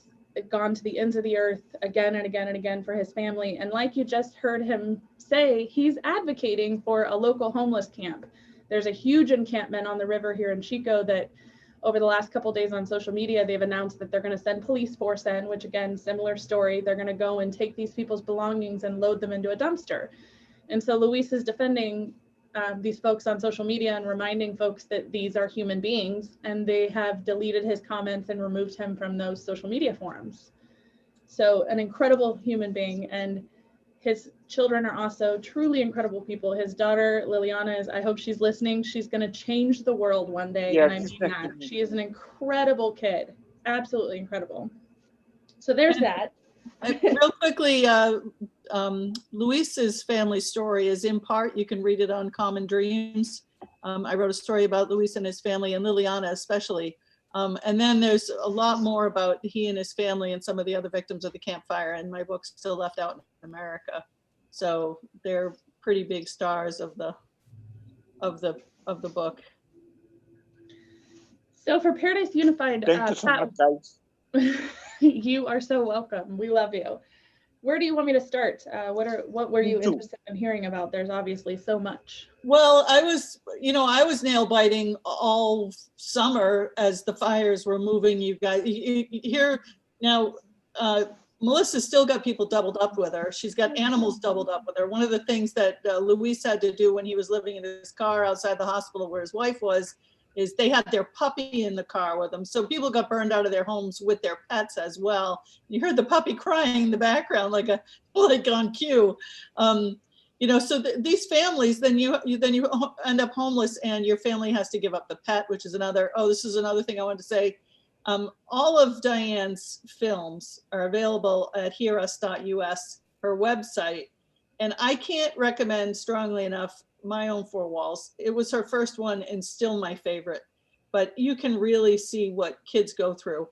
gone to the ends of the earth again and again and again for his family. And like you just heard him say, he's advocating for a local homeless camp. There's a huge encampment on the river here in Chico that over the last couple of days on social media, they've announced that they're going to send police force in, which again, similar story. They're going to go and take these people's belongings and load them into a dumpster. And so Luis is defending these folks on social media and reminding folks that these are human beings, and they have deleted his comments and removed him from those social media forums. So an incredible human being, and his children are also truly incredible people. His daughter, Liliana, I hope she's listening. She's going to change the world one day. Yes. And I mean that. She is an incredible kid. Absolutely incredible. So there's that. Real quickly, Luis's family story is in part, you can read it on Common Dreams. I wrote a story about Luis and his family, and Liliana especially. And then there's a lot more about he and his family and some of the other victims of the campfire, and my book's still left out in America. So they're pretty big stars of the book. So for Paradise Unified, Thank you so much, guys. You are so welcome. We love you. Where do you want me to start? What were you interested in hearing about? There's obviously so much. Well, I was nail biting all summer as the fires were moving. You guys here now, Melissa's still got people doubled up with her. She's got animals doubled up with her. One of the things that Luis had to do when he was living in his car outside the hospital where his wife was, is they had their puppy in the car with them. So people got burned out of their homes with their pets as well. You heard the puppy crying in the background, like on cue. So these families, then you end up homeless, and your family has to give up the pet, which is this is another thing I wanted to say. All of Diane's films are available at hearus.us, her website. And I can't recommend strongly enough My Own Four Walls. It was her first one and still my favorite, but you can really see what kids go through.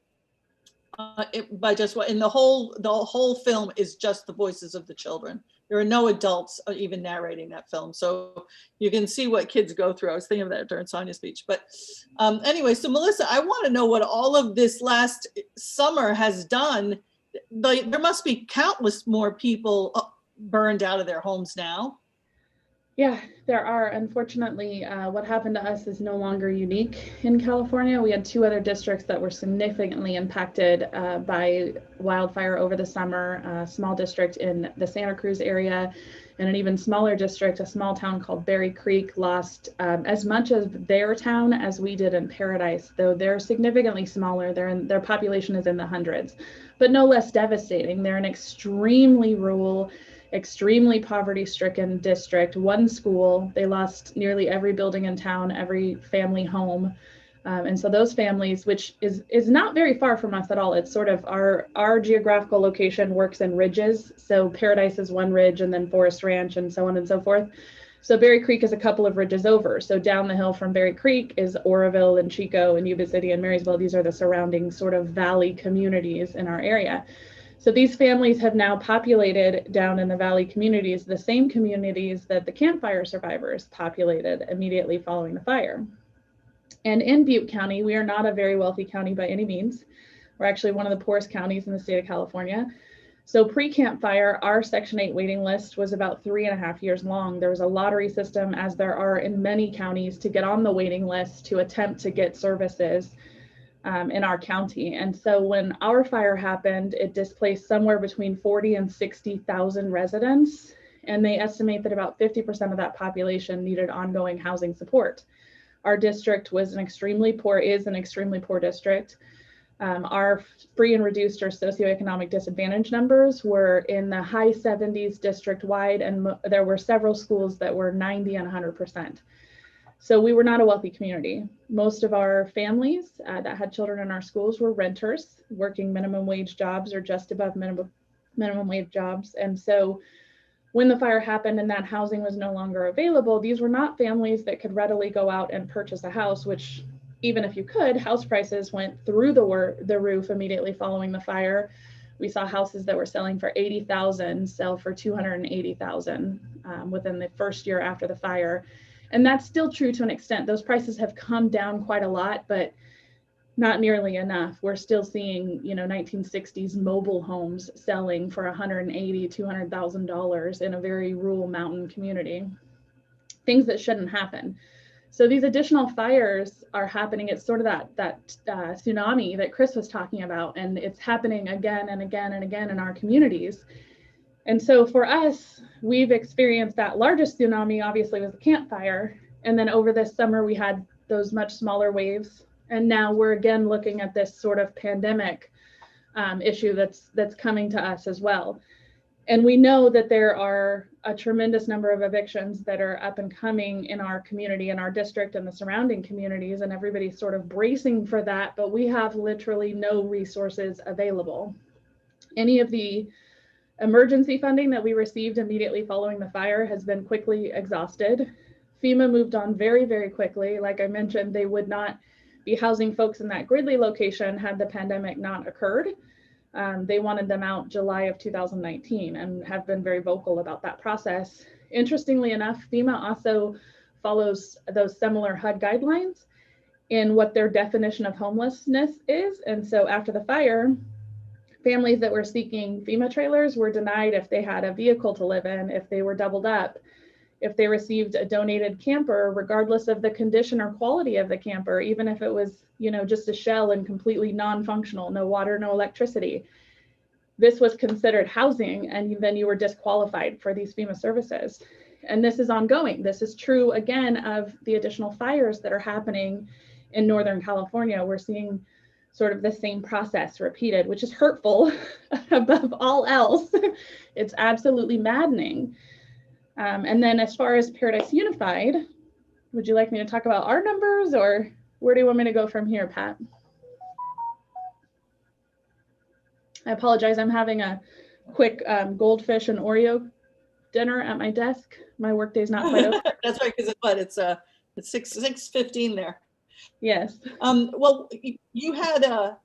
The whole film is just the voices of the children. There are no adults even narrating that film. So you can see what kids go through. I was thinking of that during Sonia's speech. But anyway, so Melissa, I want to know what all of this last summer has done. There must be countless more people burned out of their homes now. Yeah, there are. Unfortunately, what happened to us is no longer unique in California. We had two other districts that were significantly impacted by wildfire over the summer. A small district in the Santa Cruz area, and an even smaller district, a small town called Berry Creek, lost as much of their town as we did in Paradise, though they're significantly smaller. Their population is in the hundreds, but no less devastating. They're an extremely rural, extremely poverty-stricken district. One school, they lost nearly every building in town, every family home. And so those families, which is not very far from us at all, it's sort of our geographical location works in ridges. So Paradise is one ridge, and then Forest Ranch, and so on and so forth. So Berry Creek is a couple of ridges over. So down the hill from Berry Creek is Oroville and Chico and Yuba City and Marysville. These are the surrounding sort of valley communities in our area. So these families have now populated down in the Valley communities, the same communities that the Camp Fire survivors populated immediately following the fire. And in Butte County, we are not a very wealthy county by any means. We're actually one of the poorest counties in the state of California. So pre-Camp Fire, our Section 8 waiting list was about 3.5 years long. There was a lottery system, as there are in many counties, to get on the waiting list to attempt to get services in our county. And so when our fire happened, it displaced somewhere between 40 and 60,000 residents. And they estimate that about 50% of that population needed ongoing housing support. Our district was is an extremely poor district. Our free and reduced or socioeconomic disadvantage numbers were in the high 70s district-wide, and there were several schools that were 90 and 100%. So we were not a wealthy community. Most of our families that had children in our schools were renters, working minimum wage jobs or just above minimum wage jobs. And so when the fire happened and that housing was no longer available, these were not families that could readily go out and purchase a house, which even if you could, house prices went through the roof immediately following the fire. We saw houses that were selling for $80,000 sell for $280,000 within the first year after the fire. And that's still true to an extent. Those prices have come down quite a lot, but not nearly enough. We're still seeing, 1960s mobile homes selling for $180,000, $200,000 in a very rural mountain community. Things that shouldn't happen. So these additional fires are happening. It's sort of that tsunami that Chris was talking about, and it's happening again and again and again in our communities. And so for us, we've experienced that largest tsunami, obviously, was the Camp Fire. And then over this summer, we had those much smaller waves. And now we're again looking at this sort of pandemic issue that's coming to us as well. And we know that there are a tremendous number of evictions that are up and coming in our community, in our district and the surrounding communities, and everybody's sort of bracing for that, but we have literally no resources available. Any of the emergency funding that we received immediately following the fire has been quickly exhausted. FEMA moved on very, very quickly. Like I mentioned, they would not be housing folks in that Gridley location had the pandemic not occurred. They wanted them out July of 2019 and have been very vocal about that process. Interestingly enough, FEMA also follows those similar HUD guidelines in what their definition of homelessness is. And so after the fire, families that were seeking FEMA trailers were denied if they had a vehicle to live in, if they were doubled up, if they received a donated camper, regardless of the condition or quality of the camper, even if it was, just a shell and completely non-functional, no water, no electricity. This was considered housing, and then you were disqualified for these FEMA services. And this is ongoing. This is true, again, of the additional fires that are happening in Northern California. We're seeing sort of the same process repeated, which is hurtful above all else. It's absolutely maddening. And then as far as Paradise Unified, would you like me to talk about our numbers, or where do you want me to go from here, Pat? I apologize, I'm having a quick goldfish and Oreo dinner at my desk. My workday's not quite over. That's right, because it's 6:15 there. Yes. Well, you had about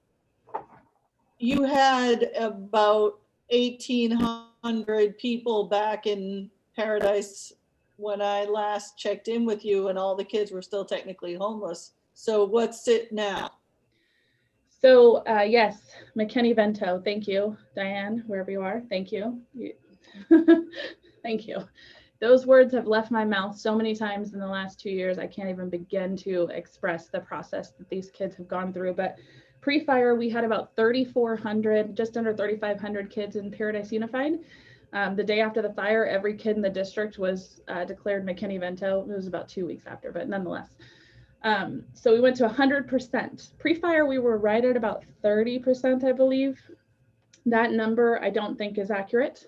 1,800 people back in Paradise when I last checked in with you, and all the kids were still technically homeless. So what's it now? So yes, McKinney Vento. Thank you, Diane, wherever you are. Thank you. Thank you. Those words have left my mouth so many times in the last 2 years, I can't even begin to express the process that these kids have gone through. But pre-fire, we had about 3,400, just under 3,500 kids in Paradise Unified. The day after the fire, every kid in the district was declared McKinney Vento. It was about 2 weeks after, but nonetheless. So we went to 100%. Pre-fire, we were right at about 30%, I believe. That number I don't think is accurate.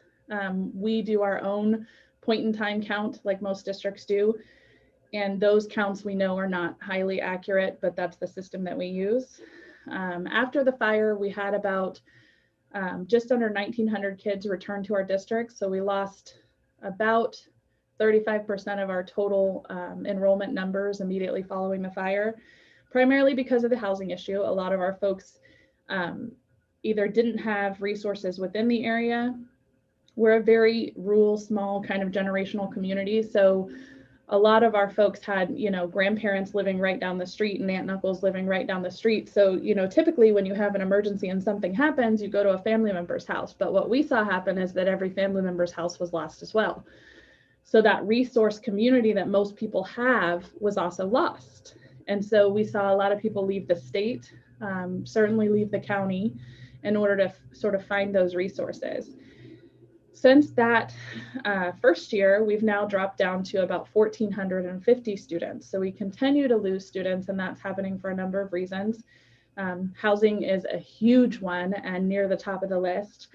We do our own point in time count like most districts do. And those counts we know are not highly accurate, but that's the system that we use. After the fire, we had about just under 1,900 kids return to our district. So we lost about 35% of our total enrollment numbers immediately following the fire, primarily because of the housing issue. A lot of our folks either didn't have resources within the area. We're a very rural, small kind of generational community. So a lot of our folks had, you know, grandparents living right down the street and aunt and uncles living right down the street. So, you know, typically when you have an emergency and something happens, you go to a family member's house. But what we saw happen is that every family member's house was lost as well. So that resource community that most people have was also lost. And so we saw a lot of people leave the state, certainly leave the county in order to sort of find those resources. Since that first year, we've now dropped down to about 1,450 students. So we continue to lose students, and that's happening for a number of reasons. Housing is a huge one and near the top of the list.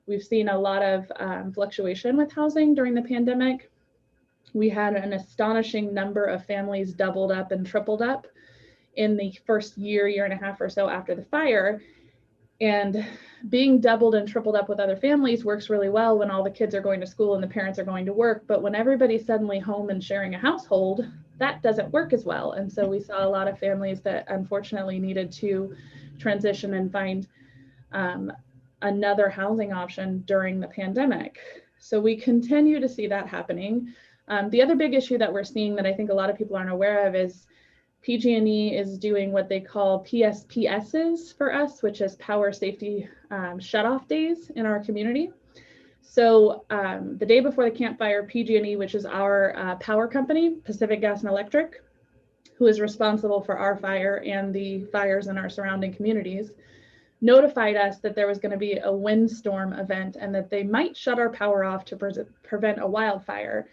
We've seen a lot of fluctuation with housing during the pandemic. We had an astonishing number of families doubled up and tripled up in the first year, year and a half or so after the fire. And being doubled and tripled up with other families works really well when all the kids are going to school and the parents are going to work. But when everybody's suddenly home and sharing a household, that doesn't work as well. And so we saw a lot of families that unfortunately needed to transition and find another housing option during the pandemic. So we continue to see that happening. The other big issue that we're seeing that I think a lot of people aren't aware of is PG&E is doing what they call PSPSs for us, which is power safety shutoff days in our community. So the day before the campfire, PG&E, which is our power company, Pacific Gas and Electric, who is responsible for our fire and the fires in our surrounding communities, notified us that there was going to be a windstorm event and that they might shut our power off to prevent a wildfire.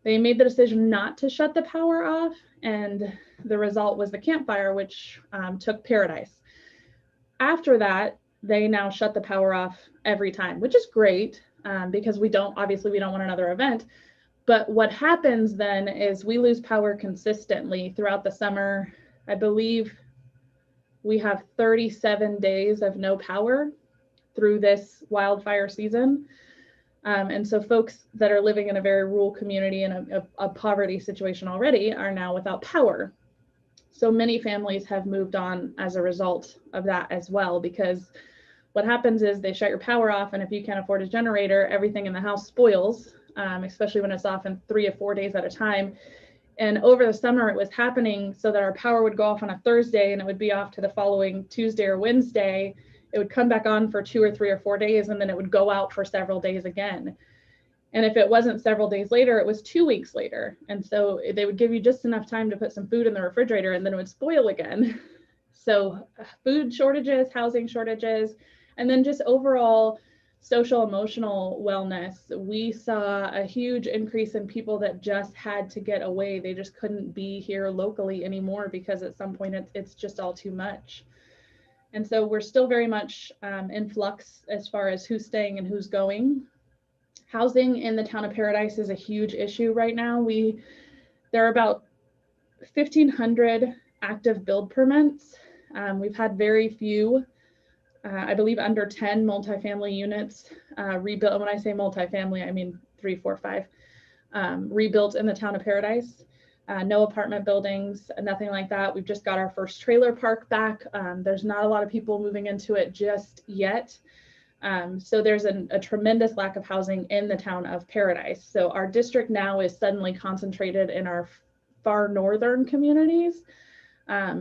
They made the decision not to shut the power off, and the result was the campfire, which took Paradise. After that, they now shut the power off every time, which is great because we don't want another event. But what happens then is we lose power consistently throughout the summer. I believe we have 37 days of no power through this wildfire season. And so folks that are living in a very rural community in a poverty situation already are now without power. So many families have moved on as a result of that as well, because what happens is they shut your power off, and if you can't afford a generator, everything in the house spoils, especially when it's off in 3 or 4 days at a time. And over the summer, it was happening so that our power would go off on a Thursday and it would be off to the following Tuesday or Wednesday. It would come back on for 2 or 3 or 4 days, and then it would go out for several days again. And if it wasn't several days later, it was 2 weeks later. And so they would give you just enough time to put some food in the refrigerator, and then it would spoil again. So food shortages, housing shortages, and then just overall social emotional wellness. We saw a huge increase in people that just had to get away. They just couldn't be here locally anymore because at some point it's just all too much. And so we're still very much in flux as far as who's staying and who's going. Housing in the town of Paradise is a huge issue right now. There are about 1,500 active build permits. We've had very few, I believe under 10 multifamily units rebuilt. When I say multifamily, I mean 3, 4, 5 rebuilt in the town of Paradise. No apartment buildings, nothing like that. We've just got our first trailer park back. There's not a lot of people moving into it just yet. So there's a tremendous lack of housing in the town of Paradise. So our district now is suddenly concentrated in our far northern communities.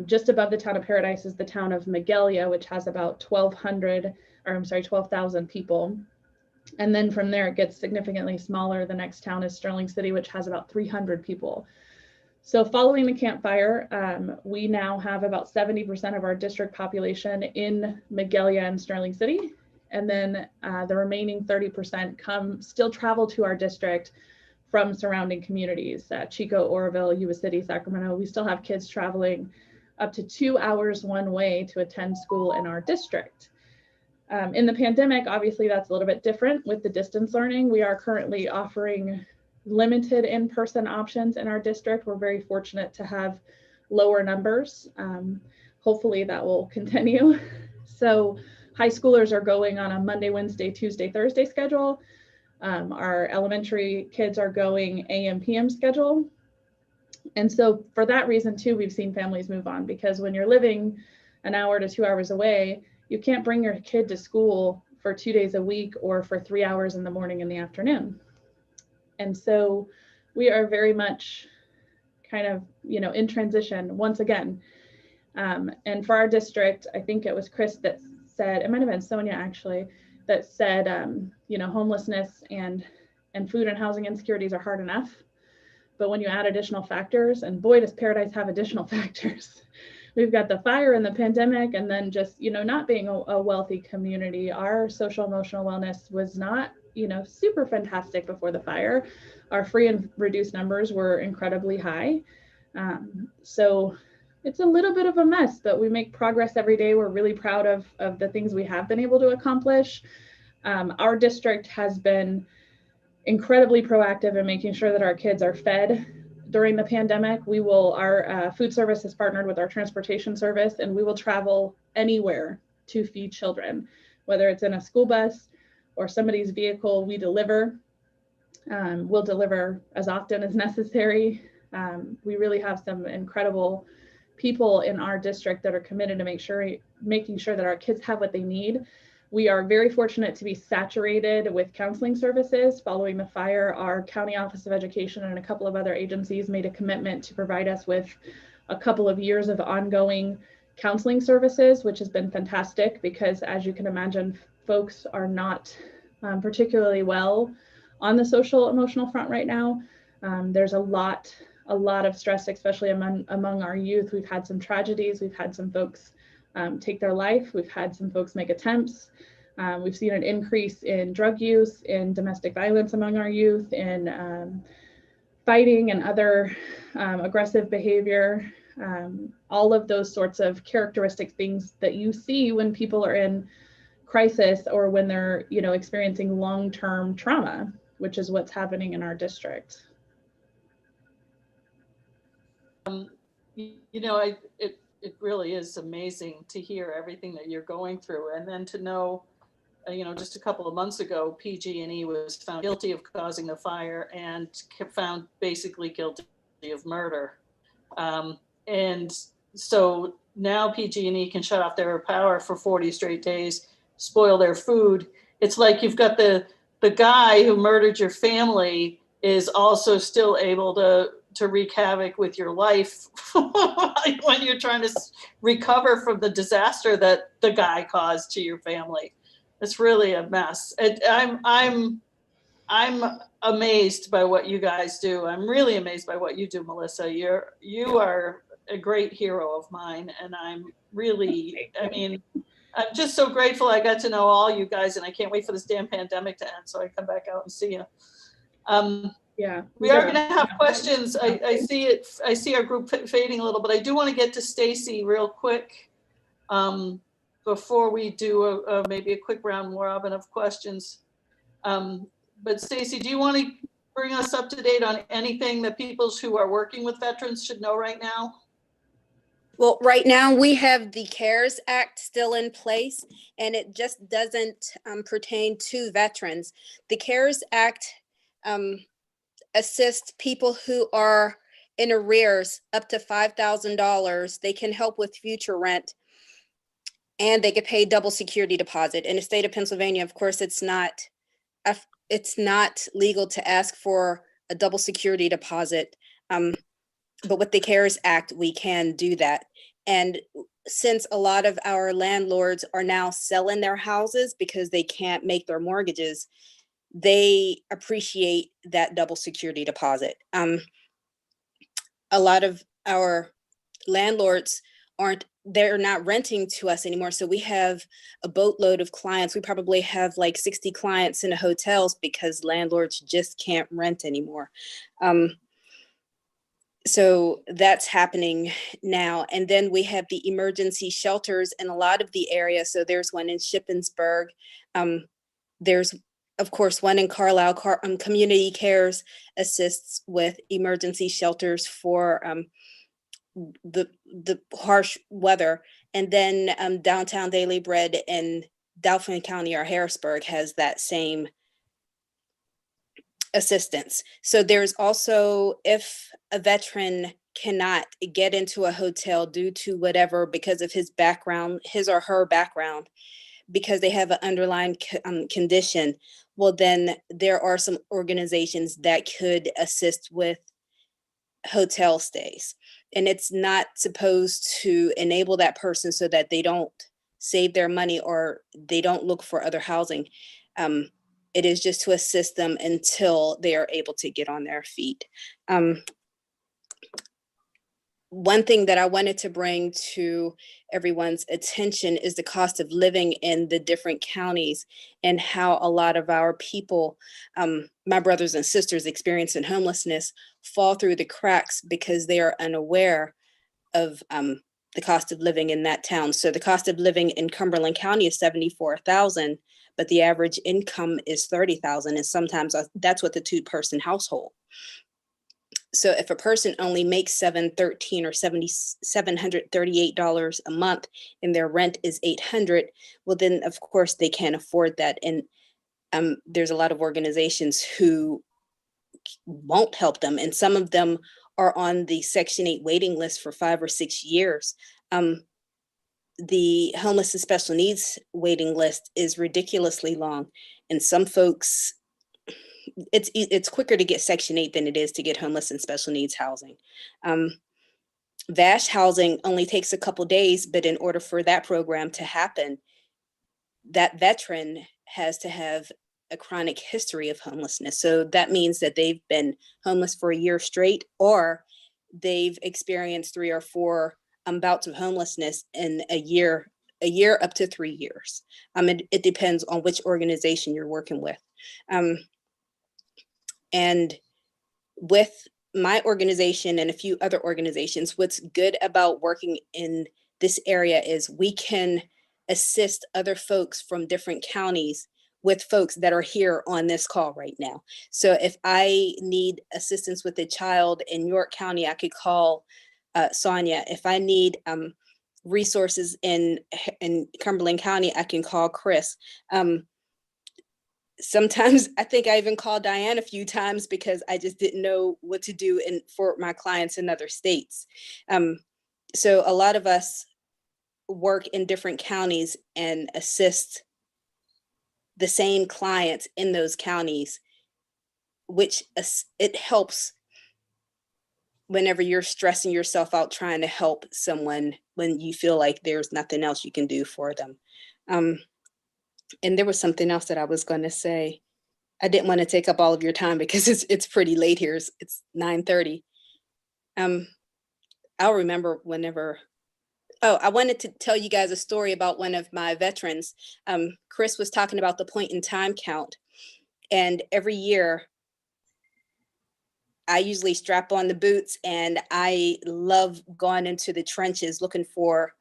Just above the town of Paradise is the town of Magalia, which has about 12,000 people. And then from there, it gets significantly smaller. The next town is Sterling City, which has about 300 people. So following the campfire, we now have about 70% of our district population in Magalia and Sterling City. And then the remaining 30% still travel to our district from surrounding communities, Chico, Oroville, Yuba City, Sacramento. We still have kids traveling up to 2 hours one way to attend school in our district. In the pandemic, obviously that's a little bit different with the distance learning. We are currently offering limited in-person options in our district. We're very fortunate to have lower numbers. Hopefully that will continue. So high schoolers are going on a Monday, Wednesday, Tuesday, Thursday schedule. Our elementary kids are going AM, PM schedule. And so for that reason too, we've seen families move on, because when you're living an hour to 2 hours away, you can't bring your kid to school for 2 days a week or for 3 hours in the morning and the afternoon. And so we are very much kind of, in transition once again. And for our district, I think it was Chris that said, it might've been Sonia actually, that said, homelessness and food and housing insecurities are hard enough. But when you add additional factors, and boy, does Paradise have additional factors. We've got the fire and the pandemic, and then just, not being a wealthy community. Our social emotional wellness was not, super fantastic before the fire. Our free and reduced numbers were incredibly high. So it's a little bit of a mess, but we make progress every day. We're really proud of the things we have been able to accomplish. Our district has been incredibly proactive in making sure that our kids are fed during the pandemic. Our food service has partnered with our transportation service, and we will travel anywhere to feed children, whether it's in a school bus or somebody's vehicle. We deliver. We'll deliver as often as necessary. We really have some incredible people in our district that are committed to making sure that our kids have what they need. We are very fortunate to be saturated with counseling services. Following the fire, our County Office of Education and a couple of other agencies made a commitment to provide us with a couple of years of ongoing counseling services, which has been fantastic because, as you can imagine, folks are not particularly well on the social emotional front right now. There's a lot of stress, especially among our youth. We've had some tragedies. We've had some folks take their life. We've had some folks make attempts. We've seen an increase in drug use, in domestic violence among our youth, in fighting and other aggressive behavior. All of those sorts of characteristic things that you see when people are in crisis or when they're, experiencing long-term trauma, which is what's happening in our district. It really is amazing to hear everything that you're going through, and then to know, just a couple of months ago, PG&E was found guilty of causing the fire and found basically guilty of murder. And so now PG&E can shut off their power for 40 straight days, spoil their food. It's like you've got the guy who murdered your family is also still able to wreak havoc with your life when you're trying to recover from the disaster that the guy caused to your family. It's really a mess. I'm amazed by what you guys do. I'm really amazed by what you do, Melissa. You are a great hero of mine, and I'm just so grateful I got to know all you guys, and I can't wait for this damn pandemic to end so I come back out and see you. Yeah, we are going to have questions. I see our group fading a little, but I do want to get to Stacy real quick before we do maybe a quick round robin of questions. But Stacy, do you want to bring us up to date on anything that people who are working with veterans should know right now? Well, right now we have the CARES Act still in place, and it just doesn't pertain to veterans. The CARES Act assists people who are in arrears up to $5,000. They can help with future rent, and they get paid double security deposit. In the state of Pennsylvania, of course, it's not legal to ask for a double security deposit. But with the CARES Act, we can do that. And since a lot of our landlords are now selling their houses because they can't make their mortgages, they appreciate that double security deposit. A lot of our landlords they're not renting to us anymore. So we have a boatload of clients. We probably have like 60 clients in the hotels because landlords just can't rent anymore. So that's happening now. And then we have the emergency shelters in a lot of the area. So there's one in Shippensburg. There's, of course, one in Carlisle. Community Cares assists with emergency shelters for the harsh weather. And then downtown Daily Bread in Dauphin County or Harrisburg has that same assistance. So there's also, if a veteran cannot get into a hotel due to whatever, because of his background, his or her background, because they have an underlying condition, well, then there are some organizations that could assist with hotel stays. And it's not supposed to enable that person so that they don't save their money or they don't look for other housing. It is just to assist them until they are able to get on their feet. One thing that I wanted to bring to everyone's attention is the cost of living in the different counties and how a lot of our people, my brothers and sisters experiencing homelessness, fall through the cracks because they are unaware of the cost of living in that town. So the cost of living in Cumberland County is $74,000, but the average income is $30,000, and sometimes that's with a two-person household. So if a person only makes $713 or $738 a month and their rent is $800, well, then of course they can't afford that. And there's a lot of organizations who won't help them. And some of them are on the Section 8 waiting list for 5 or 6 years. The homeless and special needs waiting list is ridiculously long. And some folks, it's quicker to get Section 8 than it is to get homeless and special needs housing. VASH housing only takes a couple days, but in order for that program to happen, that veteran has to have a chronic history of homelessness. So that means that they've been homeless for a year straight, or they've experienced 3 or 4 bouts of homelessness in a year up to 3 years. It depends on which organization you're working with. And with my organization and a few other organizations, what's good about working in this area is we can assist other folks from different counties with folks that are here on this call right now. So if I need assistance with a child in York County, I could call Sonia. If I need resources in Cumberland County, I can call Chris. Sometimes I think I even called Diane a few times because I just didn't know what to do for my clients in other states. So a lot of us work in different counties and assist the same clients in those counties, which it helps whenever you're stressing yourself out trying to help someone when you feel like there's nothing else you can do for them. And there was something else that I was going to say. I didn't want to take up all of your time because it's pretty late here. It's 9:30. I'll remember whenever. Oh, I wanted to tell you guys a story about one of my veterans. Chris was talking about the point in time count. And every year, I usually strap on the boots, and I love going into the trenches looking for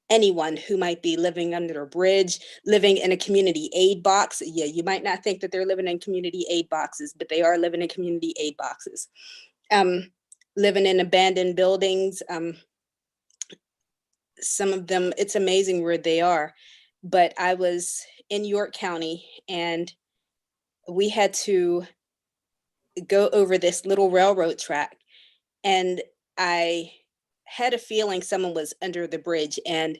anyone who might be living under a bridge, living in a community aid box. Yeah, you might not think that they're living in community aid boxes, but they are living in community aid boxes. Living in abandoned buildings. Some of them, it's amazing where they are. But I was in York County, and we had to go over this little railroad track, and I had a feeling someone was under the bridge, and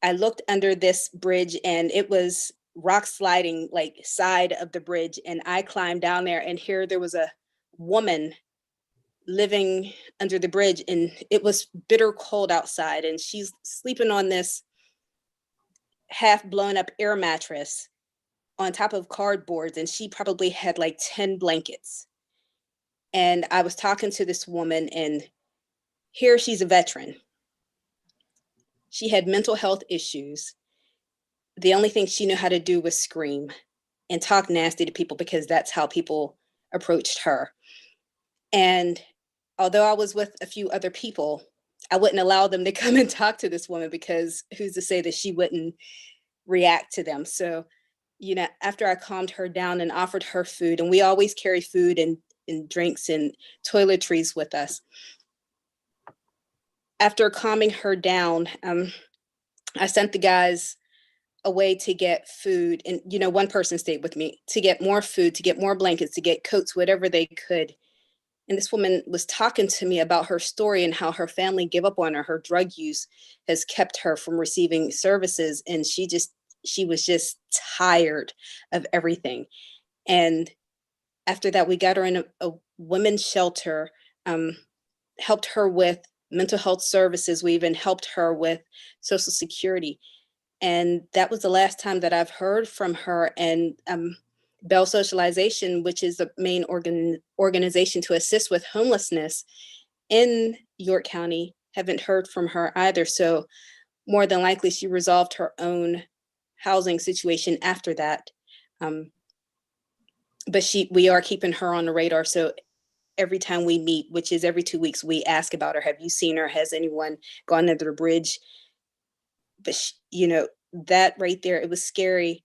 I looked under this bridge, and it was rock sliding like side of the bridge, and I climbed down there, and here there was a woman living under the bridge, and it was bitter cold outside, and she's sleeping on this half blown up air mattress on top of cardboards, and she probably had like 10 blankets. And I was talking to this woman, and here she's a veteran. She had mental health issues. The only thing she knew how to do was scream and talk nasty to people because that's how people approached her. And although I was with a few other people, I wouldn't allow them to come and talk to this woman because who's to say that she wouldn't react to them. So, after I calmed her down and offered her food, and we always carry food and drinks and toiletries with us. After calming her down, I sent the guys away to get food. And, one person stayed with me to get more food, to get more blankets, to get coats, whatever they could. And this woman was talking to me about her story and how her family gave up on her. Her drug use has kept her from receiving services. And she was just tired of everything. And after that, we got her in a women's shelter, helped her with mental health services. We even helped her with Social Security. And that was the last time that I've heard from her. And Bell Socialization, which is the main organization to assist with homelessness in York County, haven't heard from her either. So more than likely she resolved her own housing situation after that. But we are keeping her on the radar. So every time we meet, which is every 2 weeks, we ask about her. Have you seen her? Has anyone gone under the bridge? But that right there, it was scary.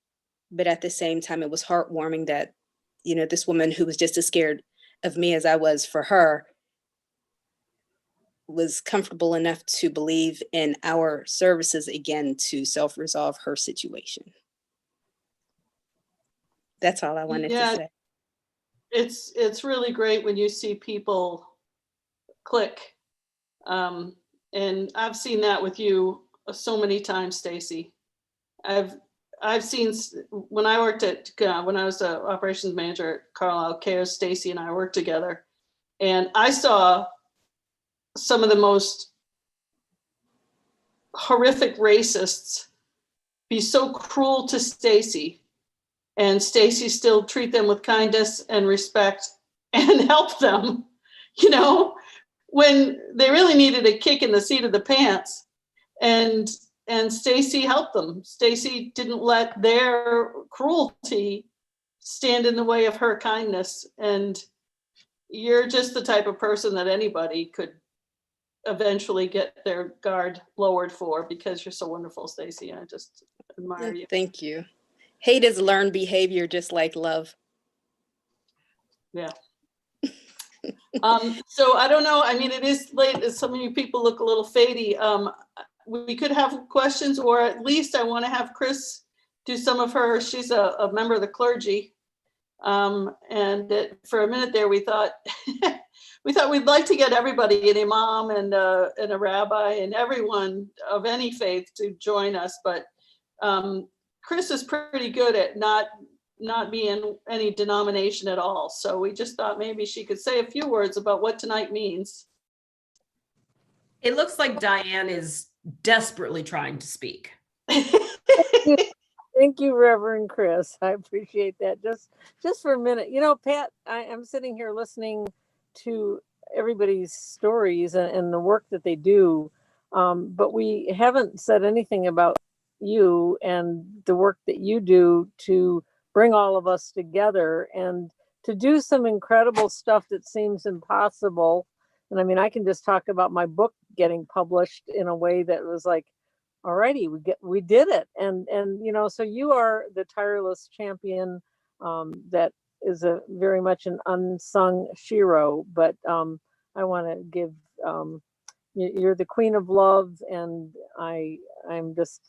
But at the same time, it was heartwarming that, this woman who was just as scared of me as I was for her was comfortable enough to believe in our services again to self-resolve her situation. That's all I wanted to say. It's really great when you see people click. And I've seen that with you so many times, Stacy. I've seen when I worked when I was the operations manager at Carlisle Cares, Stacy and I worked together, and I saw some of the most horrific racists be so cruel to Stacy, and Stacy still treat them with kindness and respect and help them, when they really needed a kick in the seat of the pants. And Stacy helped them. Stacy didn't let their cruelty stand in the way of her kindness. And you're just the type of person that anybody could eventually get their guard lowered for, because you're so wonderful, Stacy. I just admire you. Thank you. Hate is learned behavior, just like love. Yeah. So I don't know. I mean, it is late. Some of you people look a little fadey. We could have questions, or at least I want to have Chris do some of her. She's a member of the clergy. For a minute there, we thought we'd like to get everybody, an imam and a rabbi and everyone of any faith to join us. But Chris is pretty good at not being any denomination at all. So we just thought maybe she could say a few words about what tonight means. It looks like Diane is desperately trying to speak. Thank you, Reverend Chris. I appreciate that. Just for a minute, Pat, I'm sitting here listening to everybody's stories and the work that they do, but we haven't said anything about you and the work that you do to bring all of us together and to do some incredible stuff that seems impossible. And I mean, I can just talk about my book getting published in a way that was like, alrighty, we did it. And so you are the tireless champion that is a very much an unsung hero, but I want to give, you're the queen of love, and I'm just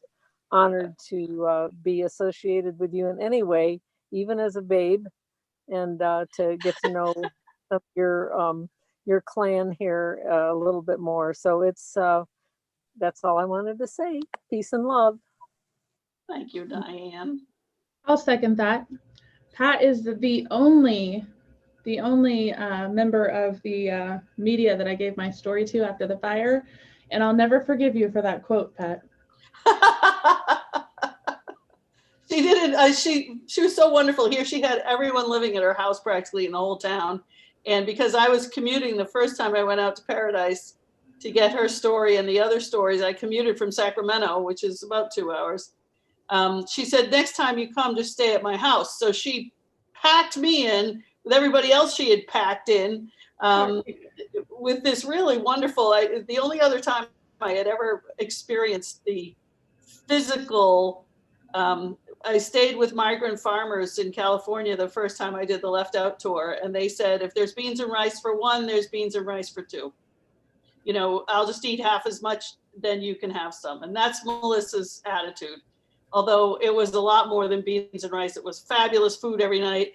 honored to be associated with you in any way, even as a babe, and to get to know your clan here a little bit more. So that's all I wanted to say. Peace and love. Thank you, Diane. I'll second that. Pat is the only member of the media that I gave my story to after the fire, and I'll never forgive you for that quote, Pat. She did it. She was so wonderful here. She had everyone living at her house practically in the whole town. And because I was commuting the first time I went out to Paradise to get her story and the other stories, I commuted from Sacramento, which is about 2 hours. She said, next time you come, just stay at my house. So she packed me in with everybody else she had packed in, with this really wonderful, the only other time I had ever experienced the physical, I stayed with migrant farmers in California the first time I did the Left Out tour. And they said, if there's beans and rice for one, there's beans and rice for two. I'll just eat half as much, then you can have some. And that's Melissa's attitude. Although it was a lot more than beans and rice. It was fabulous food every night.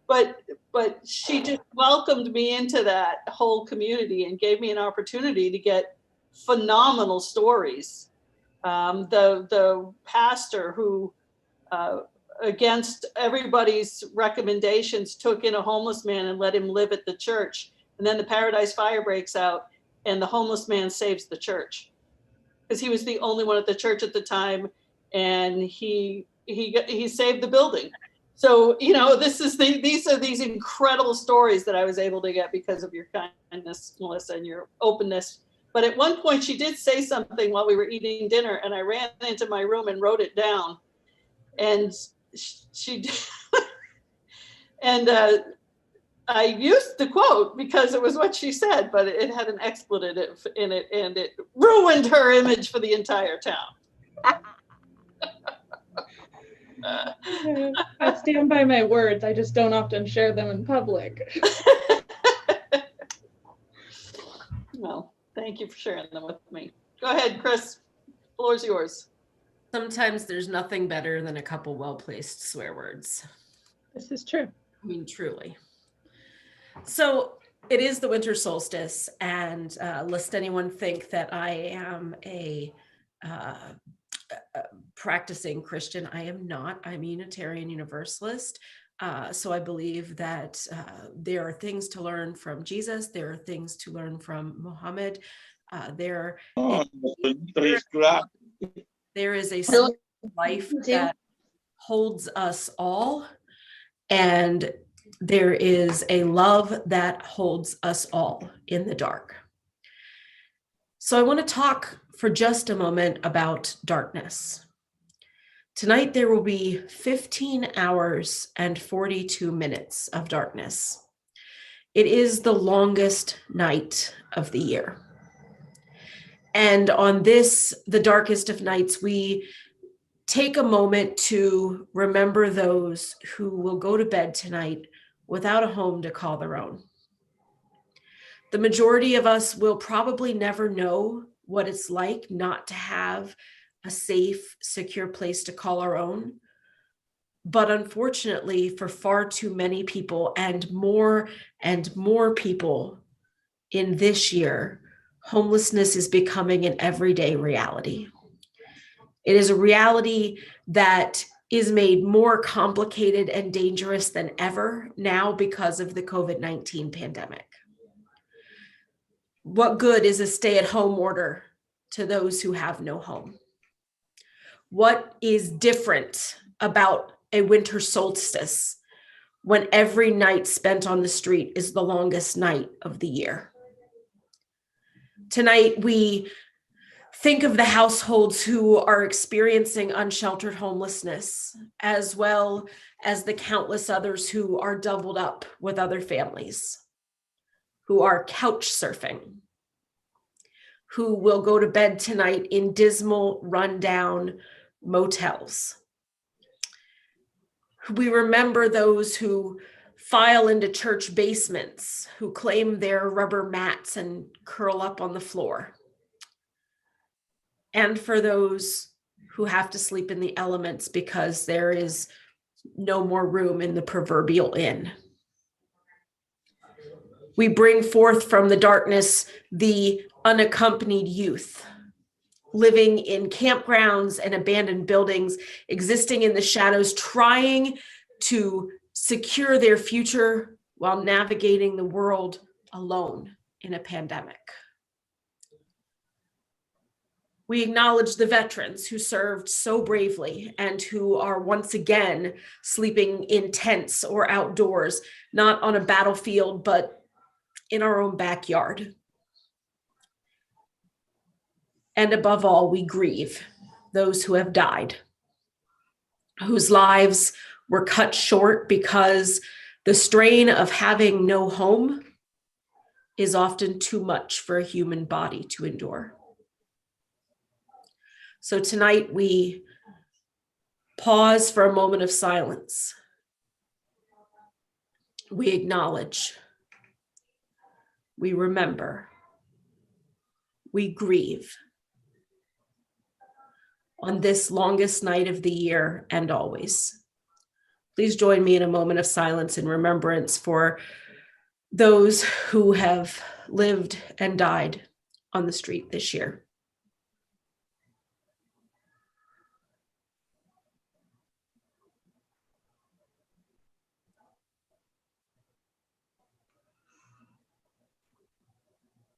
but she just welcomed me into that whole community and gave me an opportunity to get phenomenal stories. The pastor who, against everybody's recommendations, took in a homeless man and let him live at the church. And then the Paradise Fire breaks out and the homeless man saves the church because he was the only one at the church at the time, and he saved the building. So, you know, these are these incredible stories that I was able to get because of your kindness, Melissa, and your openness. But at one point she did say something while we were eating dinner, and I ran into my room and wrote it down. And she did. And I used the quote because it was what she said, but it had an expletive in it, and it ruined her image for the entire town. I stand by my words. I just don't often share them in public. Well, thank you for sharing them with me. Go ahead, Chris. The floor's yours. Sometimes there's nothing better than a couple well-placed swear words. This is true. I mean, truly. So it is the winter solstice, and lest anyone think that I am a practicing Christian, I am not. I'm a Unitarian Universalist. So I believe that there are things to learn from Jesus. There are things to learn from Muhammad. There is a life that holds us all, and there is a love that holds us all in the dark. So I want to talk for just a moment about darkness. Tonight there will be 15 hours and 42 minutes of darkness. It is the longest night of the year. And on this, the darkest of nights, we take a moment to remember those who will go to bed tonight without a home to call their own. The majority of us will probably never know what it's like not to have a safe, secure place to call our own. But unfortunately, for far too many people, and more people in this year, homelessness is becoming an everyday reality. It is a reality that is made more complicated and dangerous than ever now because of the COVID-19 pandemic. What good is a stay-at-home order to those who have no home? What is different about a winter solstice when every night spent on the street is the longest night of the year? Tonight, we think of the households who are experiencing unsheltered homelessness, as well as the countless others who are doubled up with other families, who are couch surfing, who will go to bed tonight in dismal, rundown motels. We remember those who file into church basements, who claim their rubber mats and curl up on the floor. And for those who have to sleep in the elements because there is no more room in the proverbial inn. We bring forth from the darkness the unaccompanied youth, living in campgrounds and abandoned buildings, existing in the shadows, trying to secure their future while navigating the world alone in a pandemic. We acknowledge the veterans who served so bravely and who are once again sleeping in tents or outdoors, not on a battlefield, but in our own backyard. And above all, we grieve those who have died, whose lives were cut short because the strain of having no home is often too much for a human body to endure. So tonight we pause for a moment of silence. We acknowledge, we remember, we grieve on this longest night of the year and always, Please join me in a moment of silence and remembrance for those who have lived and died on the street this year.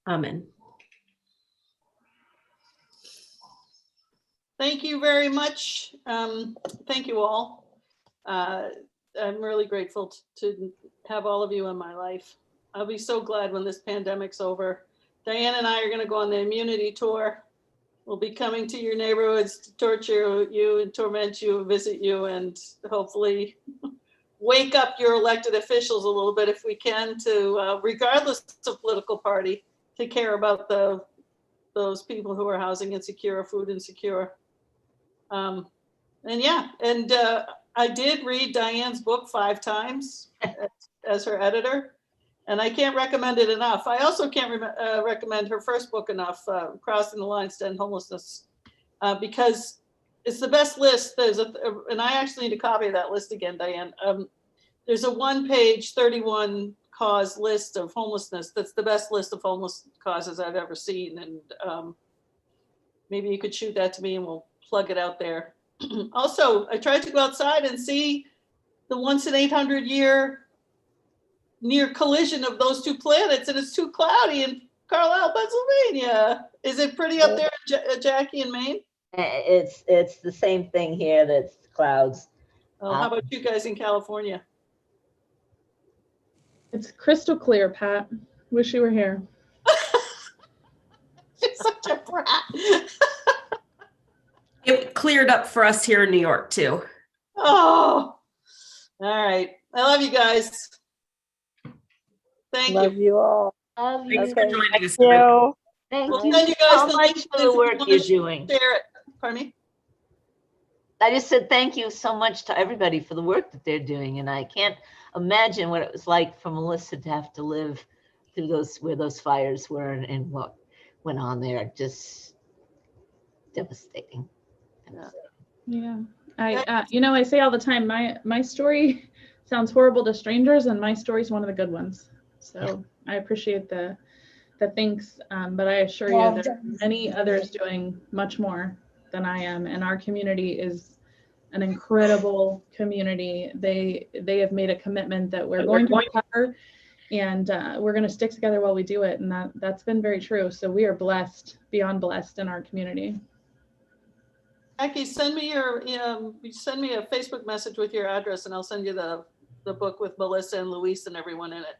Amen. Thank you very much. Thank you all. I'm really grateful to have all of you in my life. I'll be so glad when this pandemic's over. Diane and I are going to go on the immunity tour. We'll be coming to your neighborhoods to torture you and torment you, visit you, and hopefully wake up your elected officials a little bit if we can to, regardless of political party, to care about those people who are housing insecure, food insecure. I did read Diane's book 5 times as her editor, and I can't recommend it enough. I also can't recommend her first book enough, Crossing the Lines to End Homelessness, because it's the best list. And I actually need a copy of that list again, Diane. There's a 1-page, 31 cause list of homelessness. That's the best list of homeless causes I've ever seen. And maybe you could shoot that to me and we'll plug it out there. Also, I tried to go outside and see the once in 800 year near collision of those two planets, and it's too cloudy in Carlisle, Pennsylvania. Is it pretty up there, Jackie, in Maine? It's the same thing here. That's clouds. Oh, how about you guys in California? It's crystal clear, Pat. Wish you were here. You're such a brat. It cleared up for us here in New York too. Oh, all right. I love you guys. Thank Love you. you all. Thanks for Okay. joining us. Thank We'll you send you guys so the much link for if the you work wanna you're doing. Share it. Pardon me? I just said thank you so much to everybody for the work that they're doing, and I can't imagine what it was like for Melissa to have to live through where those fires were and what went on there. Just devastating. Yeah. I say all the time, my story sounds horrible to strangers, and my story is one of the good ones. So I appreciate the thanks, but I assure you there are many others doing much more than I am, and our community is an incredible community. They have made a commitment that we're going to recover, and we're going to stick together while we do it, and that's been very true. So we are blessed, beyond blessed in our community. Jackie, send me a Facebook message with your address, and I'll send you the book with Melissa and Luis and everyone in it.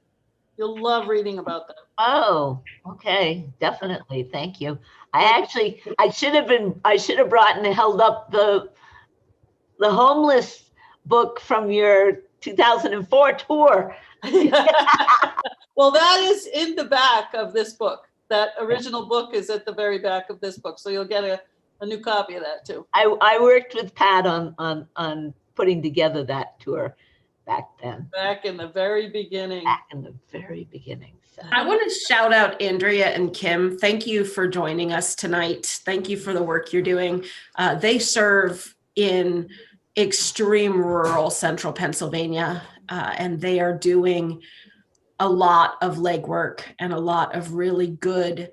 You'll love reading about them. Oh, okay, definitely. Thank you. I should have brought and held up the homeless book from your 2004 tour. Well, that is in the back of this book. That original book is at the very back of this book, so you'll get a new copy of that too. I worked with Pat on putting together that tour back then. Back in the very beginning. So. I want to shout out Andrea and Kim. Thank you for joining us tonight. Thank you for the work you're doing. They serve in extreme rural central Pennsylvania, and they are doing a lot of legwork and a lot of really good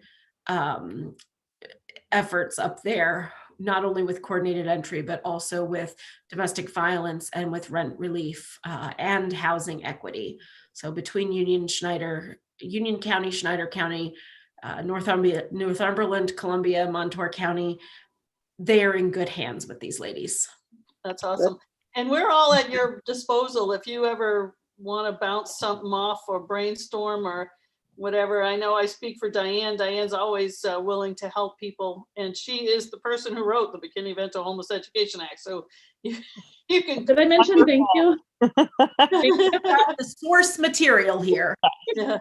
efforts up there, not only with coordinated entry, but also with domestic violence and with rent relief and housing equity. So between Union County, Schneider County, Northumberland, Columbia, Montour County, they are in good hands with these ladies. That's awesome. And we're all at your disposal if you ever want to bounce something off or brainstorm or whatever. I know I speak for Diane. Diane's always willing to help people, and she is the person who wrote the McKinney-Vento Homeless Education Act. So you can. Did I mention thank you? The source material here. Yeah.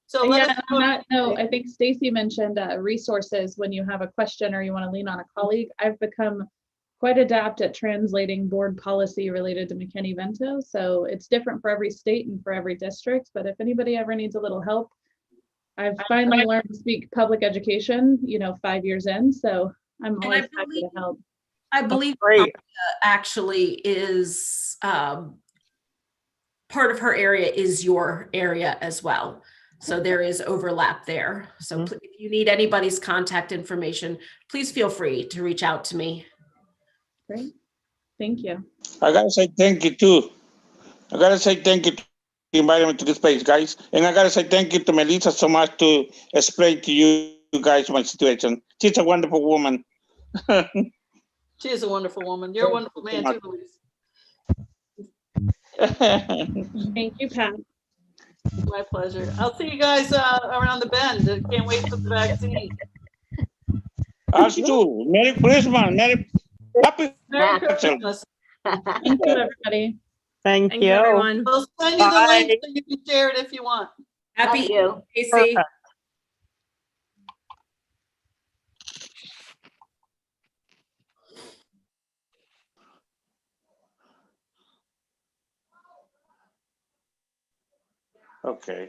So on that note, I think Stacy mentioned resources when you have a question or you want to lean on a colleague. I've become quite adept at translating board policy related to McKinney-Vento. So it's different for every state and for every district. But if anybody ever needs a little help, I've finally learned to speak public education, 5 years in. So I'm always happy to help. I believe Great. actually is part of her area is your area as well. So there is overlap there. So if you need anybody's contact information, please feel free to reach out to me. Great. Thank you. I gotta say thank you too. I gotta say thank you to inviting me to this place, guys. And I gotta say thank you to Melissa so much to explain to you guys my situation. She's a wonderful woman. She is a wonderful woman. You're a wonderful man too, Louise. Thank you, Pat. My pleasure. I'll see you guys around the bend. I can't wait for the vaccine. Us too. Merry Christmas. Happy Merry Happy- Christmas. Thank you, everybody. Thank Thank you, you. everyone. We'll send you the link Bye. so you can share it if you want. Happy Thank you. Casey. Perfect. Okay.